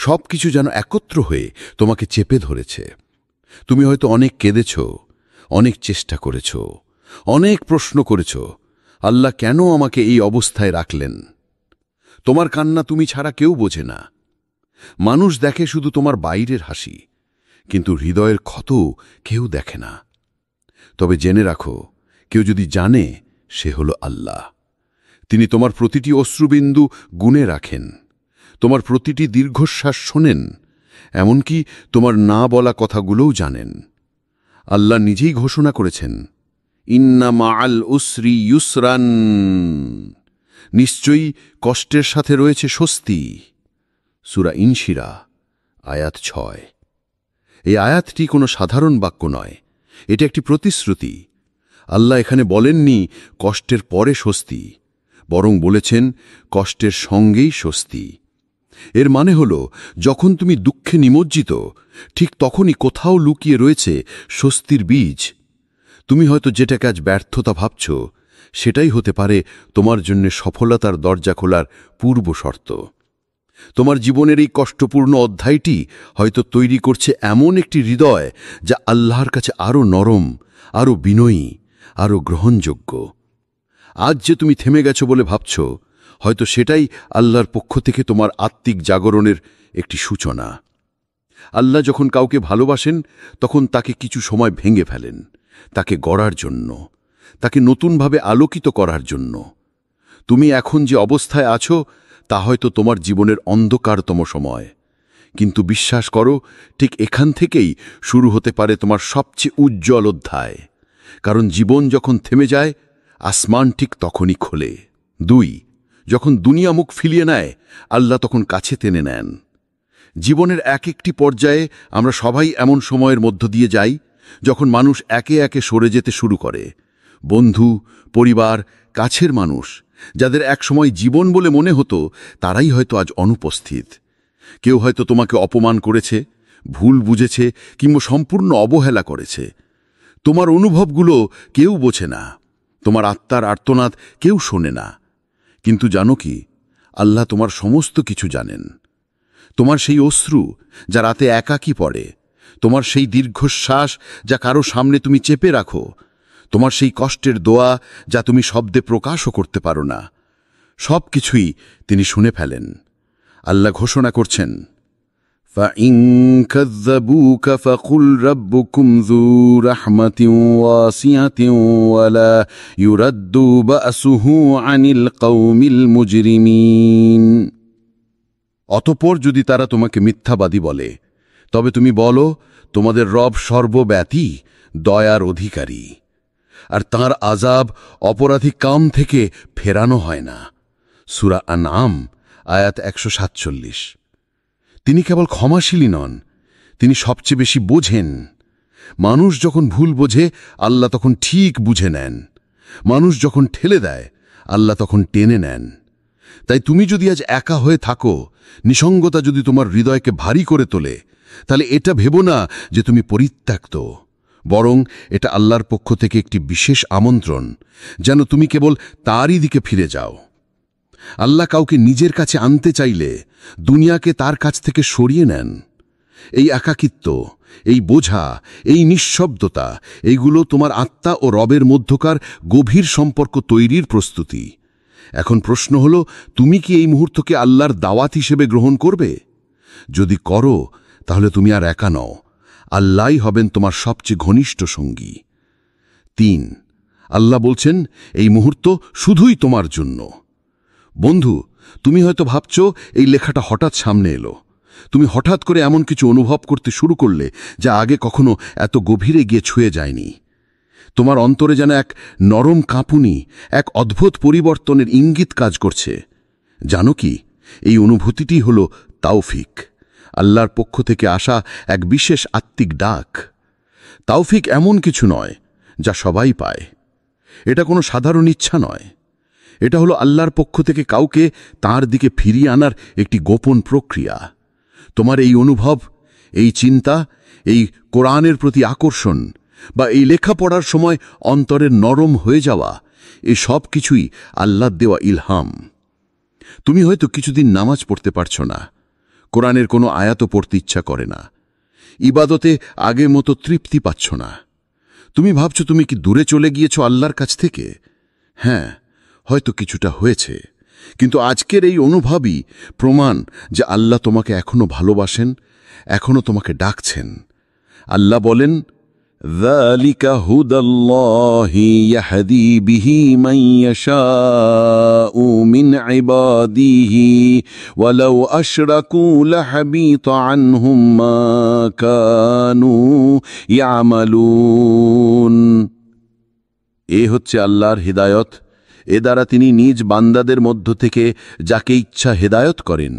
সবকিছু যেন একত্র হয়ে তোমাকে চেপে ধরেছে। তুমি হয়তো অনেক কেঁদেছ, অনেক চেষ্টা করেছ, অনেক প্রশ্ন করেছ, আল্লাহ কেন আমাকে এই অবস্থায় রাখলেন? তোমার কান্না তুমি ছাড়া কেউ বোঝে না। মানুষ দেখে শুধু তোমার বাইরের হাসি, কিন্তু হৃদয়ের ক্ষত কেউ দেখে না। তবে জেনে রাখো, কেউ যদি জানে, সে হলো আল্লাহ। তিনি তোমার প্রতিটি অশ্রুবিন্দু গুণে রাখেন, তোমার প্রতিটি দীর্ঘশ্বাস শোনেন, এমনকি তোমার না বলা কথাগুলোও জানেন। আল্লাহ নিজেই ঘোষণা করেছেন, ইন্না মাআল উসরি ইউসরান, নিশ্চয়ই কষ্টের সাথে রয়েছে স্বস্তি। সূরা ইনশিরা আয়াত 6। এই আয়াতটি কোনো সাধারণ বাক্য নয়, এটা একটি প্রতিশ্রুতি। আল্লাহ এখানে বলেননি কষ্টের পরে স্বস্তি, বরং বলেছেন কষ্টের সঙ্গেই স্বস্তি। এর মানে হল যখন তুমি দুঃখে নিমজ্জিত, ঠিক তখনই কোথাও লুকিয়ে রয়েছে স্বস্তির বীজ। তুমি হয়তো যেটাকে আজ ব্যর্থতা ভাবছ, সেটাই হতে পারে তোমার জন্য সফলতার দরজা খোলার পূর্ব শর্ত। তোমার জীবনের এই কষ্টপূর্ণ অধ্যায়টি হয়তো তৈরি করছে এমন একটি হৃদয় যা আল্লাহর কাছে আরও নরম, আরও বিনয়ী, আরও গ্রহণযোগ্য। আজ যে তুমি থেমে গেছো বলে ভাবছ, হয়তো সেটাই আল্লাহর পক্ষ থেকে তোমার আত্মিক জাগরণের একটি সূচনা। আল্লাহ যখন কাউকে ভালোবাসেন, তখন তাকে কিছু সময় ভেঙে ফেলেন, তাকে গড়ার জন্য, তাকে নতুনভাবে আলোকিত করার জন্য। তুমি এখন যে অবস্থায় আছো তা হয়তো তোমার জীবনের অন্ধকারতম সময়, কিন্তু বিশ্বাস করো, ঠিক এখান থেকেই শুরু হতে পারে তোমার সবচেয়ে উজ্জ্বল অধ্যায়। কারণ জীবন যখন থেমে যায়, আসমান ঠিক তখনই খোলে। 2, যখন দুনিয়া মুখ ফিরিয়ে নেয়, আল্লাহ তখন কাছে টেনে নেন। জীবনের এক একটি পর্যায়ে আমরা সবাই এমন সময়ের মধ্য দিয়ে যাই যখন মানুষ একে একে সরে যেতে শুরু করে। বন্ধু, পরিবার, কাছের মানুষ, যাদের একসময় জীবন বলে মনে হতো, তারাই হয়তো আজ অনুপস্থিত। কেউ হয়তো তোমাকে অপমান করেছে, ভুল বুঝেছে, কিংবা সম্পূর্ণ অবহেলা করেছে। তোমার অনুভবগুলো কেউ বোঝে না, তোমার আত্মার আর্তনাদ কেউ শোনে না। কিন্তু জানো কি, আল্লাহ তোমার সমস্ত কিছু জানেন। তোমার সেই অশ্রু যা রাতে একাকী পড়ে, তোমার সেই দীর্ঘশ্বাস যা কারো সামনে তুমি চেপে রাখো, তোমার সেই কষ্টের দোয়া যা তুমি শব্দে প্রকাশও করতে পারো না, সব কিছুই তিনি শুনে ফেলেন। আল্লাহ ঘোষণা করছেন, فَإِن كَذَّبُوكَ فَقُلْ رَبُّكُمْ ذُو رَحْمَةٍ وَاسِعَةٍ وَلَا يُرَدُّ بَأْسُهُ عَنِ الْقَوْمِ الْمُجْرِمِينَ। অতঃপর যদি তারা তোমাকে মিথ্যাবাদী বলে, তবে তুমি বলো, তোমাদের রব সর্বব্যাপী, দয়ার অধিকারী, আর তাঁর আযাব অপরাধী কাম থেকে ফেরানো হয় না। সূরা আনআম আয়াত 147। তিনি কেবল ক্ষমাশীলই নন, তিনি সবচেয়ে বেশি বোঝেন। মানুষ যখন ভুল বোঝে, আল্লাহ তখন ঠিক বুঝে নেন। মানুষ যখন ঠেলে দেয়, আল্লাহ তখন টেনে নেন। তাই তুমি যদি আজ একা হয়ে থাকো, নিসঙ্গতা যদি তোমার হৃদয়কে ভারী করে তোলে, তাহলে এটা ভেবো না যে তুমি পরিত্যক্ত, বরং এটা আল্লাহর পক্ষ থেকে একটি বিশেষ আমন্ত্রণ, যেন তুমি কেবল তারই দিকে ফিরে যাও। আল্লাহ কাউকে নিজের কাছে আনতে চাইলে দুনিয়াকে তার কাছ থেকে সরিয়ে নেন। এই একাকিত্ব, এই বোঝা, এই নিঃশব্দতা, এইগুলো তোমার আত্মা ও রবের মধ্যকার গভীর সম্পর্ক তৈরির প্রস্তুতি। এখন প্রশ্ন হলো, তুমি কি এই মুহূর্তকে আল্লাহর দাওয়াত হিসেবে গ্রহণ করবে? যদি করো, তাহলে তুমি আর একা নও, আল্লাহই হবেন তোমার সবচেয়ে ঘনিষ্ঠ সঙ্গী। 3, আল্লাহ বলছেন, এই মুহূর্ত শুধুই তোমার জন্য। বন্ধু, তুমি হয়তো ভাবছো এই লেখাটা হঠাৎ সামনে এলো। তুমি হঠাৎ করে এমন কিছু অনুভব করতে শুরু করলে যা আগে কখনো এত গভীরে গিয়ে ছুঁয়ে যায়নি। তোমার অন্তরে যেন এক নরম কাঁপুনি, এক অদ্ভুত পরিবর্তনের ইঙ্গিত কাজ করছে। জানো কি, এই অনুভূতিটি হলো তাওফিক, আল্লাহর পক্ষ থেকে আসা এক বিশেষ আত্মিক ডাক। তাওফিক এমন কিছু নয় যা সবাই পায়। এটা কোনো সাধারণ ইচ্ছা নয়। এটা হলো আল্লাহর পক্ষ থেকে কাউকে তার দিকে ফিরিয়ে আনার একটি গোপন প্রক্রিয়া। তোমার এই অনুভব, এই চিন্তা, এই কোরআনের প্রতি আকর্ষণ বা এই লেখা পড়ার সময় অন্তরের নরম হয়ে যাওয়া, এই সব কিছুই আল্লাহর দেওয়া ইলহাম। তুমি হয়তো কিছুদিন নামাজ পড়তে পারছ না, কোরআনের কোনো আয়াতও পড়তে ইচ্ছা করে না, ইবাদতে আগের মতো তৃপ্তি পাচ্ছ না। তুমি ভাবছো তুমি কি দূরে চলে গিয়েছো আল্লাহর কাছ থেকে? হ্যাঁ, হয়তো কিছুটা হয়েছে, কিন্তু আজকের এই অনুভবই প্রমাণ যে আল্লাহ তোমাকে এখনো ভালোবাসেন, এখনো তোমাকে ডাকছেন। আল্লাহ বলেন, ذَلِكَ هُدَى اللَّهِ يَهْدِي بِهِ مَن يَشَاءُ مِنْ عِبَادِهِ وَلَوْ أَشْرَكُوا لَحَبِطَ عَنْهُم مَّا كَانُوا يَعْمَلُونَ। এ হচ্ছে আল্লাহর হিদায়ত। এ দ্বারা তিনি নিজ বান্দাদের মধ্য থেকে যাকে ইচ্ছা হেদায়ত করেন।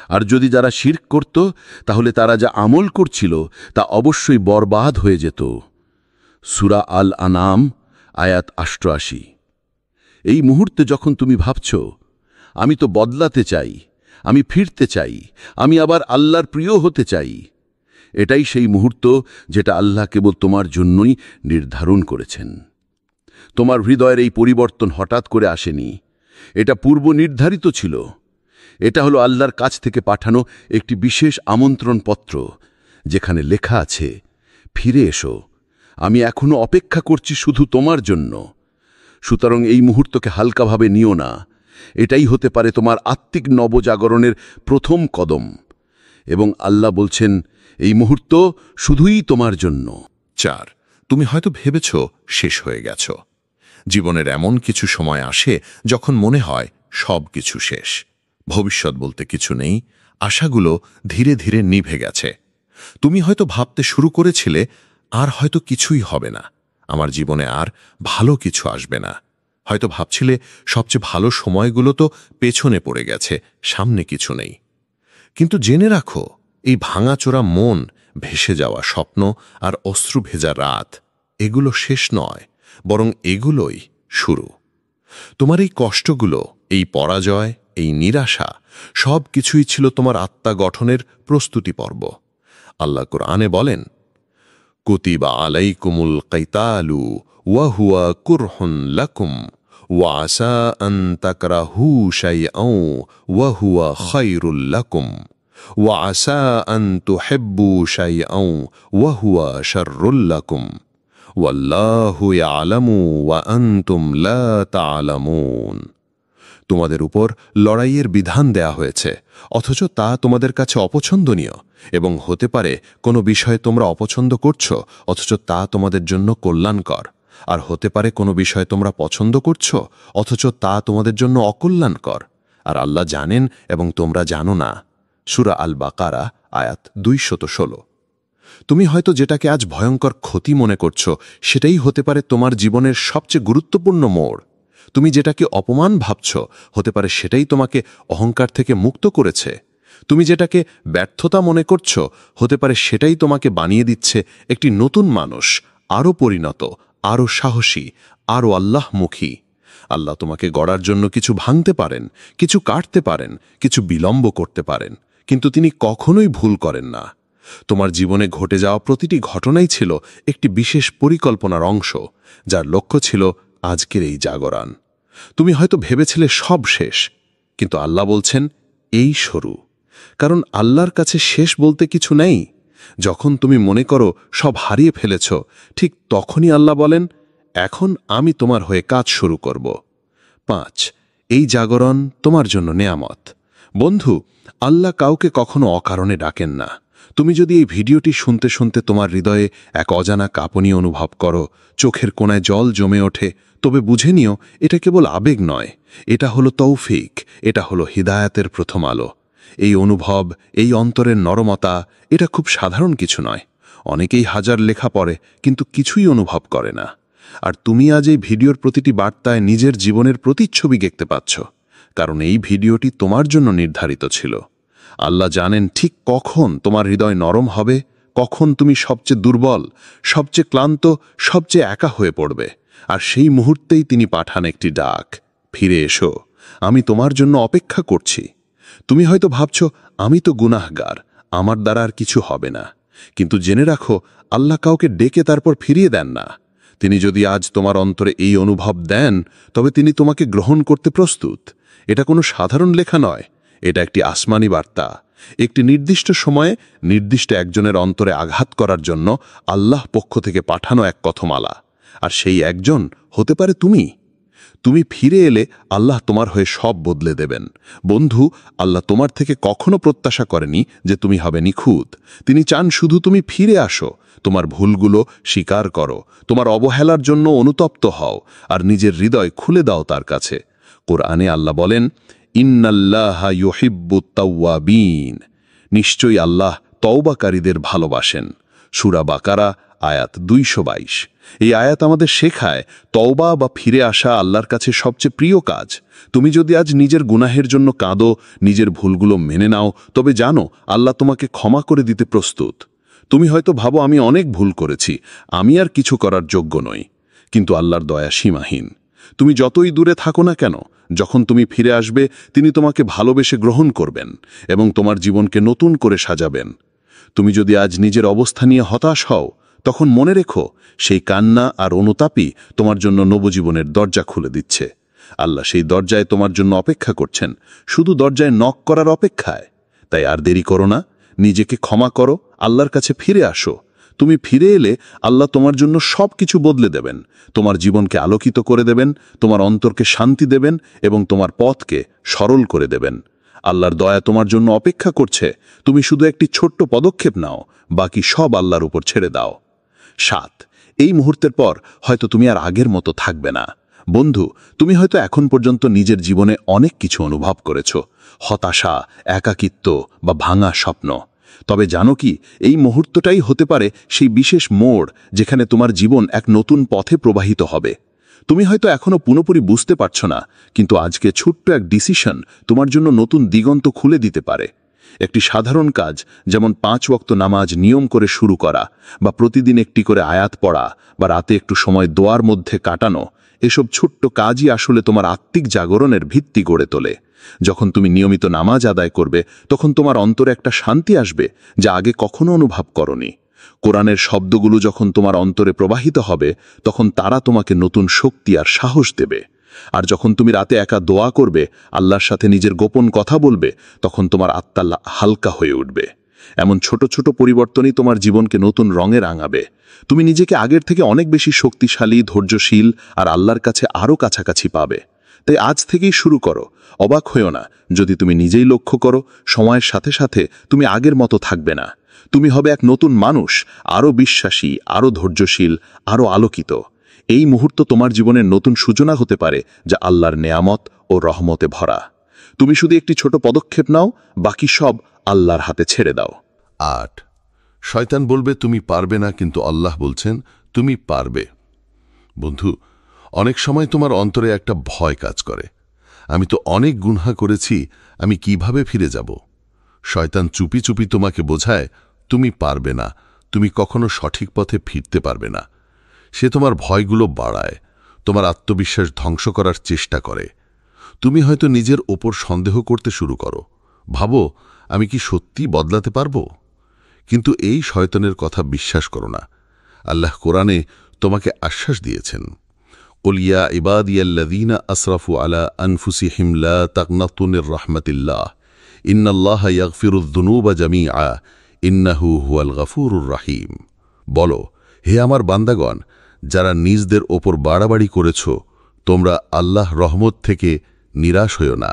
আর যদি যারা শিরক করত, তাহলে তারা যা আমল করছিল তা অবশ্যই বরবাদ হয়ে যেত। সূরা আল আনাম আয়াত ৮৮। এই মুহূর্তে যখন তুমি ভাবছ, আমি তো বদলাতে চাই, আমি ফিরতে চাই, আমি আবার আল্লাহর প্রিয় হতে চাই, এটাই সেই মুহূর্ত যেটা আল্লাহ কেবল তোমার জন্যই নির্ধারণ করেছেন। তোমার হৃদয়ের এই পরিবর্তন হঠাৎ করে আসেনি, এটা পূর্ব নির্ধারিত ছিল। এটা হলো আল্লাহর কাছ থেকে পাঠানো একটি বিশেষ আমন্ত্রণ পত্র, যেখানে লেখা আছে, ফিরে এসো, আমি এখনো অপেক্ষা করছি শুধু তোমার জন্য। সুতরাং এই মুহূর্তকে হালকাভাবে নিও না। এটাই হতে পারে তোমার আত্মিক নবজাগরণের প্রথম কদম। এবং আল্লাহ বলছেন, এই মুহূর্ত শুধুই তোমার জন্য। 4, তুমি হয়তো ভেবেছ শেষ হয়ে গেছ। জীবনের এমন কিছু সময় আসে যখন মনে হয় সব কিছু শেষ, ভবিষ্যৎ বলতে কিছু নেই, আশাগুলো ধীরে ধীরে নিভে গেছে। তুমি হয়তো ভাবতে শুরু করেছিলে, আর হয়তো কিছুই হবে না, আমার জীবনে আর ভালো কিছু আসবে না। হয়তো ভাবছিলে সবচেয়ে ভালো সময়গুলো তো পেছনে পড়ে গেছে, সামনে কিছু নেই। কিন্তু জেনে রাখো, এই ভাঙাচোরা মন, ভেসে যাওয়া স্বপ্ন আর অশ্রু ভেজা রাত, এগুলো শেষ নয়, বরং এগুলোই শুরু। তোমার এই কষ্টগুলো, এই পরাজয়, এই নিরাশা, সব কিছুই ছিল তোমার আত্মা গঠনের প্রস্তুতি পর্ব। আল্লাহ কুরআনে বলেন, কুতিবা আলাইকুমুল কিতালু ওয়া হুয়া কুরহুন লাকুম ওয়া আসা আন তাকরাহু শাইআন ওয়া হুয়া খায়রুল লাকুম ওয়া আসা আন তুহিব্বু শাইআন ওয়া হুয়া শাররুল লাকুম ওয়াল্লাহু ইয়ালামু ওয়া আনতুম লা তা'লামুন। তোমাদের উপর লড়াইয়ের বিধান দেয়া হয়েছে, অথচ তা তোমাদের কাছে অপছন্দনীয়, এবং হতে পারে কোনো বিষয়ে তোমরা অপছন্দ করছো, অথচ তা তোমাদের জন্য কল্যাণকর। আর হতে পারে কোনো বিষয়ে তোমরা পছন্দ করছো, অথচ তা তোমাদের জন্য অকল্যাণকর। আর আল্লাহ জানেন এবং তোমরা জানো না। সূরা আল বাকারা আয়াত 216। তুমি হয়তো যেটাকে আজ ভয়ঙ্কর ক্ষতি মনে করছো, সেটাই হতে পারে তোমার জীবনের সবচেয়ে গুরুত্বপূর্ণ মোড়। তুমি যেটাকে অপমান ভাবছ, হতে পারে সেটাই তোমাকে অহংকার থেকে মুক্ত করেছে। তুমি যেটাকে ব্যর্থতা মনে করছ, হতে পারে সেটাই তোমাকে বানিয়ে দিচ্ছে একটি নতুন মানুষ, আরও পরিণত, আরও সাহসী, আরও আল্লাহমুখী। আল্লাহ তোমাকে গড়ার জন্য কিছু ভাঙতে পারেন, কিছু কাটতে পারেন, কিছু বিলম্ব করতে পারেন, কিন্তু তিনি কখনোই ভুল করেন না। তোমার জীবনে ঘটে যাওয়া প্রতিটি ঘটনাই ছিল একটি বিশেষ পরিকল্পনার অংশ, যার লক্ষ্য ছিল আজকের এই জাগরণ। তুমি হয়তো ভেবেছিলে সব শেষ, কিন্তু আল্লাহ বলছেন, এই শুরু। কারণ আল্লাহর কাছে শেষ বলতে কিছু নেই। যখন তুমি মনে করো সব হারিয়ে ফেলেছ, ঠিক তখনই আল্লাহ বলেন, এখন আমি তোমার হয়ে কাজ শুরু করব। 5, এই জাগরণ তোমার জন্য নেয়ামত। বন্ধু, আল্লাহ কাউকে কখনো অকারণে ডাকেন না। তুমি যদি এই ভিডিওটি শুনতে শুনতে তোমার হৃদয়ে এক অজানা কাঁপুনি অনুভব করো, চোখের কোণায় জল জমে ওঠে, তবে বুঝে নিও, এটা কেবল আবেগ নয়, এটা হলো তৌফিক, এটা হলো হিদায়াতের প্রথম আলো। এই অনুভব, এই অন্তরের নরমতা, এটা খুব সাধারণ কিছু নয়। অনেকেই হাজার লেখা পড়ে, কিন্তু কিছুই অনুভব করে না। আর তুমি আজ এই ভিডিওর প্রতিটি বার্তায় নিজের জীবনের প্রতিচ্ছবি দেখতে পাচ্ছ, কারণ এই ভিডিওটি তোমার জন্য নির্ধারিত ছিল। আল্লাহ জানেন ঠিক কখন তোমার হৃদয় নরম হবে, কখন তুমি সবচেয়ে দুর্বল, সবচেয়ে ক্লান্ত, সবচেয়ে একা হয়ে পড়বে। আর সেই মুহূর্তেই তিনি পাঠান একটি ডাক, ফিরে এসো, আমি তোমার জন্য অপেক্ষা করছি। তুমি হয়তো ভাবছ, আমি তো গুনাহগার, আমার দ্বারা আর কিছু হবে না। কিন্তু জেনে রাখো, আল্লাহ কাউকে ডেকে তারপর ফিরিয়ে দেন না। তিনি যদি আজ তোমার অন্তরে এই অনুভব দেন, তবে তিনি তোমাকে গ্রহণ করতে প্রস্তুত। এটা কোনো সাধারণ লেখা নয়, এটা একটি আসমানি বার্তা। একটি নির্দিষ্ট সময়ে নির্দিষ্ট একজনের অন্তরে আঘাত করার জন্য আল্লাহ পক্ষ থেকে পাঠানো এক কথমালা। আর সেই একজন হতে পারে তুমি। তুমি ফিরে এলে আল্লাহ তোমার হয়ে সব বদলে দেবেন। বন্ধু, আল্লাহ তোমার থেকে কখনো প্রত্যাশা করেনি যে তুমি হবে নিখুঁত। তিনি চান শুধু তুমি ফিরে আসো, তোমার ভুলগুলো স্বীকার করো, তোমার অবহেলার জন্য অনুতপ্ত হও, আর নিজের হৃদয় খুলে দাও তার কাছে। কোরআনে আল্লাহ বলেন, ইন্নাল্লাহা ইউহিব্বুত তাওয়াবিন, নিশ্চয়ই আল্লাহ তওবাকারীদের ভালোবাসেন। সূরা বাকারা আয়াত 222। এই আয়াত আমাদের শেখায় তওবা বা ফিরে আসা আল্লাহর কাছে সবচেয়ে প্রিয় কাজ। তুমি যদি আজ নিজের গুনাহের জন্য কাঁদো, নিজের ভুলগুলো মেনে নাও, তবে জানো আল্লাহ তোমাকে ক্ষমা করে দিতে প্রস্তুত। তুমি হয়তো ভাবো আমি অনেক ভুল করেছি, আমি আর কিছু করার যোগ্য নই। কিন্তু আল্লাহর দয়া সীমাহীন। তুমি যতই দূরে থাকো না কেন, যখন তুমি ফিরে আসবে তিনি তোমাকে ভালোবেসে গ্রহণ করবেন এবং তোমার জীবনকে নতুন করে সাজাবেন। তুমি যদি আজ নিজের অবস্থা নিয়ে হতাশ হও, তখন মনে রেখো সেই কান্না আর অনুতাপই তোমার জন্য নবজীবনের দরজা খুলে দিচ্ছে। আল্লাহ সেই দরজায় তোমার জন্য অপেক্ষা করছেন, শুধু দরজায় নক করার অপেক্ষায়। তাই আর দেরি করো না, নিজেকে ক্ষমা করো, আল্লাহর কাছে ফিরে আসো। তুমি ফিরে এলে আল্লাহ তোমার জন্য সব কিছু বদলে দেবেন, তোমার জীবনকে আলোকিত করে দেবেন, তোমার অন্তরকে শান্তি দেবেন এবং তোমার পথকে সরল করে দেবেন। আল্লাহর দয়া তোমার জন্য অপেক্ষা করছে, তুমি শুধু একটি ছোট্ট পদক্ষেপ নাও, বাকি সব আল্লাহর উপর ছেড়ে দাও। 7, এই মুহূর্তের পর হয়তো তুমি আর আগের মতো থাকবে না। বন্ধু, তুমি হয়তো এখন পর্যন্ত নিজের জীবনে অনেক কিছু অনুভব করেছ, হতাশা, একাকিত্ব বা ভাঙা স্বপ্ন। তবে জানো কি, এই মুহূর্তটাই হতে পারে সেই বিশেষ মোড় যেখানে তোমার জীবন এক নতুন পথে প্রবাহিত হবে। তুমি হয়তো এখনো পুরোপুরি বুঝতে পারছ না, কিন্তু আজকে ছোট্ট এক ডিসিশন তোমার জন্য নতুন দিগন্ত খুলে দিতে পারে। একটি সাধারণ কাজ, যেমন 5 ওয়াক্ত নামাজ নিয়ম করে শুরু করা, বা প্রতিদিন একটি করে আয়াত পড়া, বা রাতে একটু সময় দোয়ার মধ্যে কাটানো, এসব ছোট্ট কাজই আসলে তোমার আত্মিক জাগরণের ভিত্তি গড়ে তোলে। যখন তুমি নিয়মিত নামাজ আদায় করবে, তখন তোমার অন্তরে একটা শান্তি আসবে যা আগে কখনো অনুভব করনি। কোরআনের শব্দগুলো যখন তোমার অন্তরে প্রবাহিত হবে, তখন তারা তোমাকে নতুন শক্তি আর সাহস দেবে। আর যখন তুমি রাতে একা দোয়া করবে, আল্লাহর সাথে নিজের গোপন কথা বলবে, তখন তোমার আত্মা হালকা হয়ে উঠবে। এমন ছোট ছোট পরিবর্তনই তোমার জীবনকে নতুন রঙে রাঙাবে। তুমি নিজেকে আগের থেকে অনেক বেশি শক্তিশালী, ধৈর্যশীল আর আল্লাহর কাছে আরও কাছাকাছি পাবে। তাই আজ থেকেই শুরু করো। অবাক হয়েও না যদি তুমি নিজেই লক্ষ্য করো, সময়ের সাথে সাথে তুমি আগের মতো থাকবে না। তুমি হবে এক নতুন মানুষ, আরও বিশ্বাসী, আরও ধৈর্যশীল, আরও আলোকিত। এই মুহূর্ত তোমার জীবনের নতুন সূচনা হতে পারে, যা আল্লাহর নেয়ামত ও রহমতে ভরা। তুমি শুধু একটি ছোট পদক্ষেপ নাও, বাকি সব আল্লাহর হাতে ছেড়ে দাও। 8, শয়তান বলবে তুমি পারবে না, কিন্তু আল্লাহ বলছেন তুমি পারবে। বন্ধু, অনেক সময় তোমার অন্তরে একটা ভয় কাজ করে, আমি তো অনেক গুনাহ করেছি, আমি কিভাবে ফিরে যাব। শয়তান চুপি চুপি তোমাকে বোঝায় তুমি পারবে না, তুমি কখনো সঠিক পথে ফিরতে পারবে না। সে তোমার ভয়গুলো বাড়ায়, তোমার আত্মবিশ্বাস ধ্বংস করার চেষ্টা করে। তুমি হয়তো নিজের ওপর সন্দেহ করতে শুরু করো, ভাবো আমি কি সত্যি বদলাতে পারবো। কিন্তু এই শয়তানের কথা বিশ্বাস করো না। আল্লাহ কোরআনে তোমাকে আশ্বাস দিয়েছেন, কুল ইয়া ইবাদিয়াল্লাযীনা আসরাফু আলা আনফুসিহিম লা তাকনাতু মির রাহমাতিল্লাহ ইন্নাল্লাহা ইয়াগফিরুয যুনুবা জামিআ ইন্নাহু হুয়াল গফুরুর রহিম। বলো, হে আমার বান্দাগণ, যারা নিজদের ওপর বাড়াবাড়ি করেছ, তোমরা আল্লাহ রহমত থেকে নিরাশ হইও না।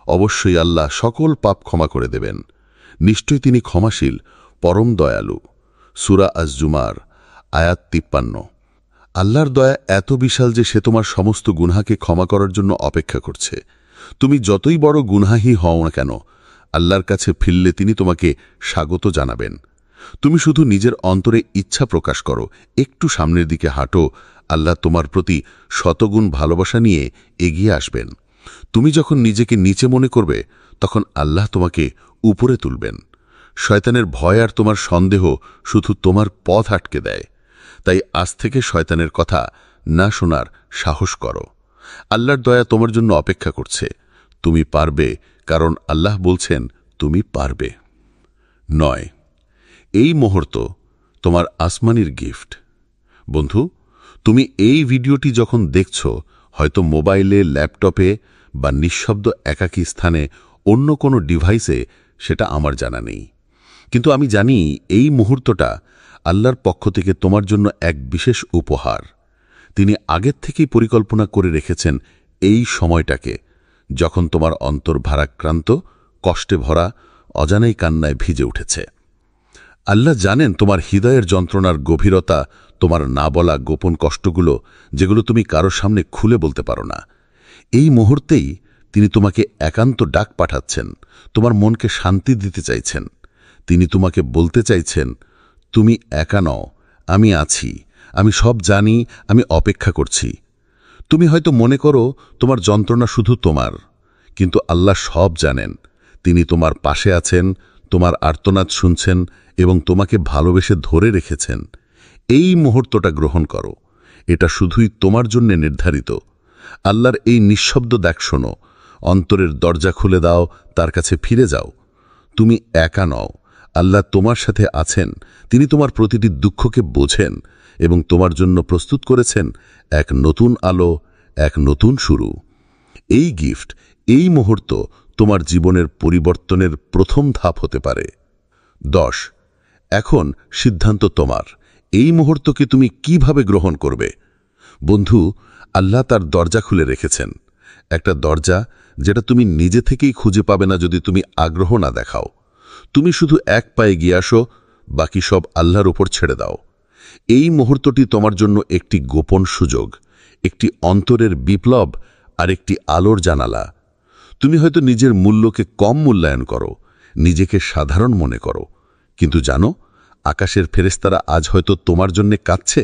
অবশ্যই আল্লাহ সকল পাপ ক্ষমা করে দেবেন। নিশ্চয়ই তিনি ক্ষমাশীল, পরম দয়ালু। সূরা আজ-জুমার আয়াত 53। আল্লাহর দয়া এত বিশাল যে সে তোমার সমস্ত গুনাহকে ক্ষমা করার জন্য অপেক্ষা করছে। তুমি যতই বড় গুনাহী হও না কেন, আল্লাহর কাছে ফিরলে তিনি তোমাকে স্বাগত জানাবেন। তুমি শুধু নিজের অন্তরে ইচ্ছা প্রকাশ করো, একটু সামনের দিকে হাঁটো, আল্লাহ তোমার প্রতি শতগুণ ভালোবাসা নিয়ে এগিয়ে আসবেন। তুমি যখন নিজেকে নিচে মনে করবে, তখন আল্লাহ তোমাকে উপরে তুলবেন। শয়তানের ভয় আর তোমার সন্দেহ শুধু তোমার পথ আটকে দেয়। তাই আজ থেকে শয়তানের কথা না শোনার সাহস করো। আল্লাহর দয়া তোমার জন্য অপেক্ষা করছে। তুমি পারবে, কারণ আল্লাহ বলছেন তুমি পারবে। 9, এই মুহূর্ত তোমার আসমানির গিফট। বন্ধু, তুমি এই ভিডিওটি যখন দেখছ, হয়তো মোবাইলে, ল্যাপটপে বা নিঃশব্দ একাকী স্থানে অন্য কোনো ডিভাইসে, সেটা আমার জানা নেই। কিন্তু আমি জানি এই মুহূর্তটা আল্লাহর পক্ষ থেকে তোমার জন্য এক বিশেষ উপহার। তিনি আগের থেকেই পরিকল্পনা করে রেখেছেন এই সময়টাকে, যখন তোমার অন্তর ভারাক্রান্ত, কষ্টে ভরা, অজানাই কান্নায় ভিজে উঠেছে। আল্লাহ জানেন তোমার হৃদয়ের যন্ত্রণার গভীরতা, তোমার না বলা গোপন কষ্টগুলো, যেগুলো তুমি কারো সামনে খুলে বলতে পারো না। এই মুহূর্তেই তিনি তোমাকে একান্ত ডাক পাঠাচ্ছেন, তোমার মনকে শান্তি দিতে চাইছেন। তিনি তোমাকে বলতে চাইছেন তুমি একা নও, আমি আছি, আমি সব জানি, আমি অপেক্ষা করছি। তুমি হয়তো মনে করো তোমার যন্ত্রণা শুধু তোমার, কিন্তু আল্লাহ সব জানেন। তিনি তোমার পাশে আছেন, তোমার আর্তনাদ শুনছেন এবং তোমাকে ভালোবেসে ধরে রেখেছেন। এই মুহূর্তটা গ্রহণ করো, এটা শুধুই তোমার জন্য নির্ধারিত। আল্লাহর এই নিঃশব্দ ডাক শোনো, অন্তরের দরজা খুলে দাও, তার কাছে ফিরে যাও। তুমি একা নও, আল্লাহ তোমার সাথে আছেন। তিনি তোমার প্রতিটি দুঃখকে বোঝেন এবং তোমার জন্য প্রস্তুত করেছেন এক নতুন আলো, এক নতুন শুরু। এই গিফট, এই মুহূর্ত তোমার জীবনের পরিবর্তনের প্রথম ধাপ হতে পারে। 10। এখন সিদ্ধান্ত তোমার। এই মুহূর্তকে তুমি কিভাবে গ্রহণ করবে? বন্ধু, আল্লাহ তার দরজা খুলে রেখেছেন, একটা দরজা যেটা তুমি নিজে থেকেই খুঁজে পাবে না যদি তুমি আগ্রহ না দেখাও। তুমি শুধু এক পায়ে গিয়ে আসো, বাকি সব আল্লাহর উপর ছেড়ে দাও। এই মুহূর্তটি তোমার জন্য একটি গোপন সুযোগ, একটি অন্তরের বিপ্লব আর একটি আলোর জানালা। তুমি হয়তো নিজের মূল্যকে কম মূল্যায়ন করো, নিজেকে সাধারণ মনে করো, কিন্তু জানো, আকাশের ফেরেশতারা আজ হয়তো তোমার জন্য কাঁদছে।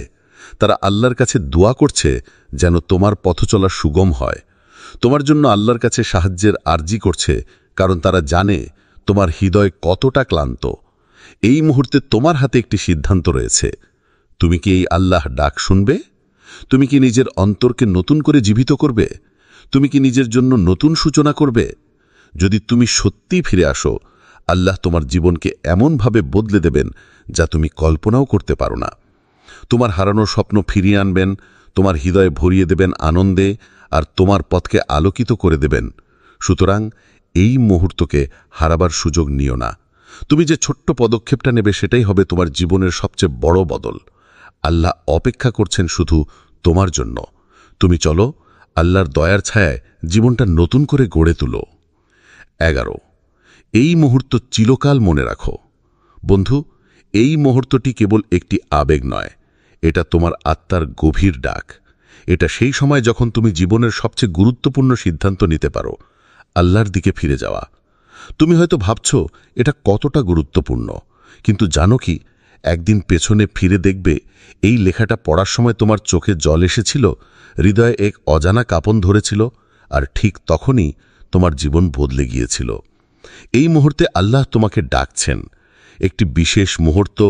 তারা আল্লাহর কাছে দোয়া করছে যেন তোমার পথ চলা সুগম হয়। তোমার জন্য আল্লাহর কাছে সাহায্যের আর্জি করছে, কারণ তারা জানে তোমার হৃদয় কতটা ক্লান্ত। এই মুহূর্তে তোমার হাতে একটি সিদ্ধান্ত রয়েছে। তুমি কি এই আল্লাহ ডাক শুনবে? তুমি কি নিজের অন্তরকে নতুন করে জীবিত করবে? তুমি কি নিজের জন্য নতুন সূচনা করবে? যদি তুমি সত্যিই ফিরে আসো, আল্লাহ তোমার জীবনকে এমনভাবে বদলে দেবেন যা তুমি কল্পনাও করতে পারো না। তোমার হারানো স্বপ্ন ফিরিয়ে আনবেন, তোমার হৃদয়ে ভরিয়ে দেবেন আনন্দে, আর তোমার পথকে আলোকিত করে দেবেন। সুতরাং এই মুহূর্তকে হারাবার সুযোগ নিও না। তুমি যে ছোট্ট পদক্ষেপটা নেবে সেটাই হবে তোমার জীবনের সবচেয়ে বড় বদল। আল্লাহ অপেক্ষা করছেন শুধু তোমার জন্য। তুমি চলো, আল্লাহর দয়ার ছায়ায় জীবনটা নতুন করে গড়ে তুলো। 11। এই মুহূর্ত চিরকাল মনে রাখো। বন্ধু, এই মুহূর্তটি কেবল একটি আবেগ নয়, এটা তোমার আত্মার গভীর ডাক। এটা সেই সময় যখন তুমি জীবনের সবচেয়ে গুরুত্বপূর্ণ সিদ্ধান্ত নিতে পারো, আল্লাহর দিকে ফিরে যাওয়া। তুমি হয়তো ভাবছো এটা কতটা গুরুত্বপূর্ণ, কিন্তু জানো কি, একদিন পেছনে ফিরে দেখবে এই লেখাটা পড়ার সময় তোমার চোখে জল এসেছিল, হৃদয়ে এক অজানা কাঁপন ধরেছিল, আর ঠিক তখনই তোমার জীবন বদলে গিয়েছিল। এই মুহূর্তে আল্লাহ তোমাকে ডাকছেন, একটি বিশেষ মুহূর্ত।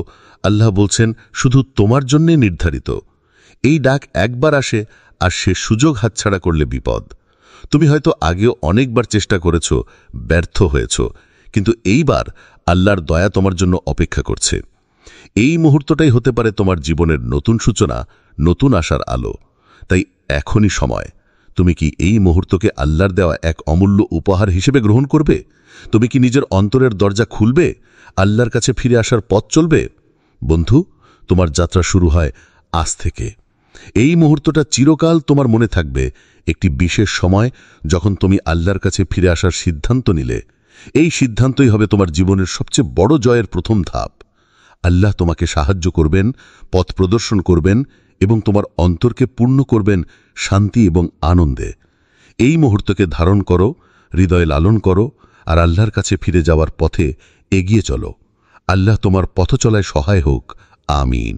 আল্লাহ বলছেন শুধু তোমার জন্যে নির্ধারিত। এই ডাক একবার আসে, আর সে সুযোগ হাতছাড়া করলে বিপদ। তুমি হয়তো আগেও অনেকবার চেষ্টা করেছ, ব্যর্থ হয়েছ, কিন্তু এইবার আল্লাহর দয়া তোমার জন্য অপেক্ষা করছে। এই মুহূর্তটাই হতে পারে তোমার জীবনের নতুন সূচনা, নতুন আশার আলো। তাই এখনই সময়। তুমি কি এই মুহূর্তকে আল্লাহর দেওয়া এক অমূল্য উপহার হিসেবে গ্রহণ করবে? তুমি কি নিজের অন্তরের দরজা খুলবে, আল্লাহর কাছে ফিরে আসার পথ চলবে? বন্ধু, তোমার যাত্রা শুরু হয় আজ থেকে। এই মুহূর্তটা চিরকাল তোমার মনে থাকবে, একটি বিশেষ সময় যখন তুমি আল্লাহর কাছে ফিরে আসার সিদ্ধান্ত নিলে। এই সিদ্ধান্তই হবে তোমার জীবনের সবচেয়ে বড় জয়ের প্রথম ধাপ। আল্লাহ তোমাকে সাহায্য করবেন, পথ প্রদর্শন করবেন এবং তোমার অন্তরকে পূর্ণ করবেন শান্তি এবং আনন্দে। এই মুহূর্তকে ধারণ করো, হৃদয়ে লালন করো, আর আল্লাহর কাছে ফিরে যাওয়ার পথে এগিয়ে চলো। আল্লাহ তোমার পথ চলায় সহায় হোক। আমিন।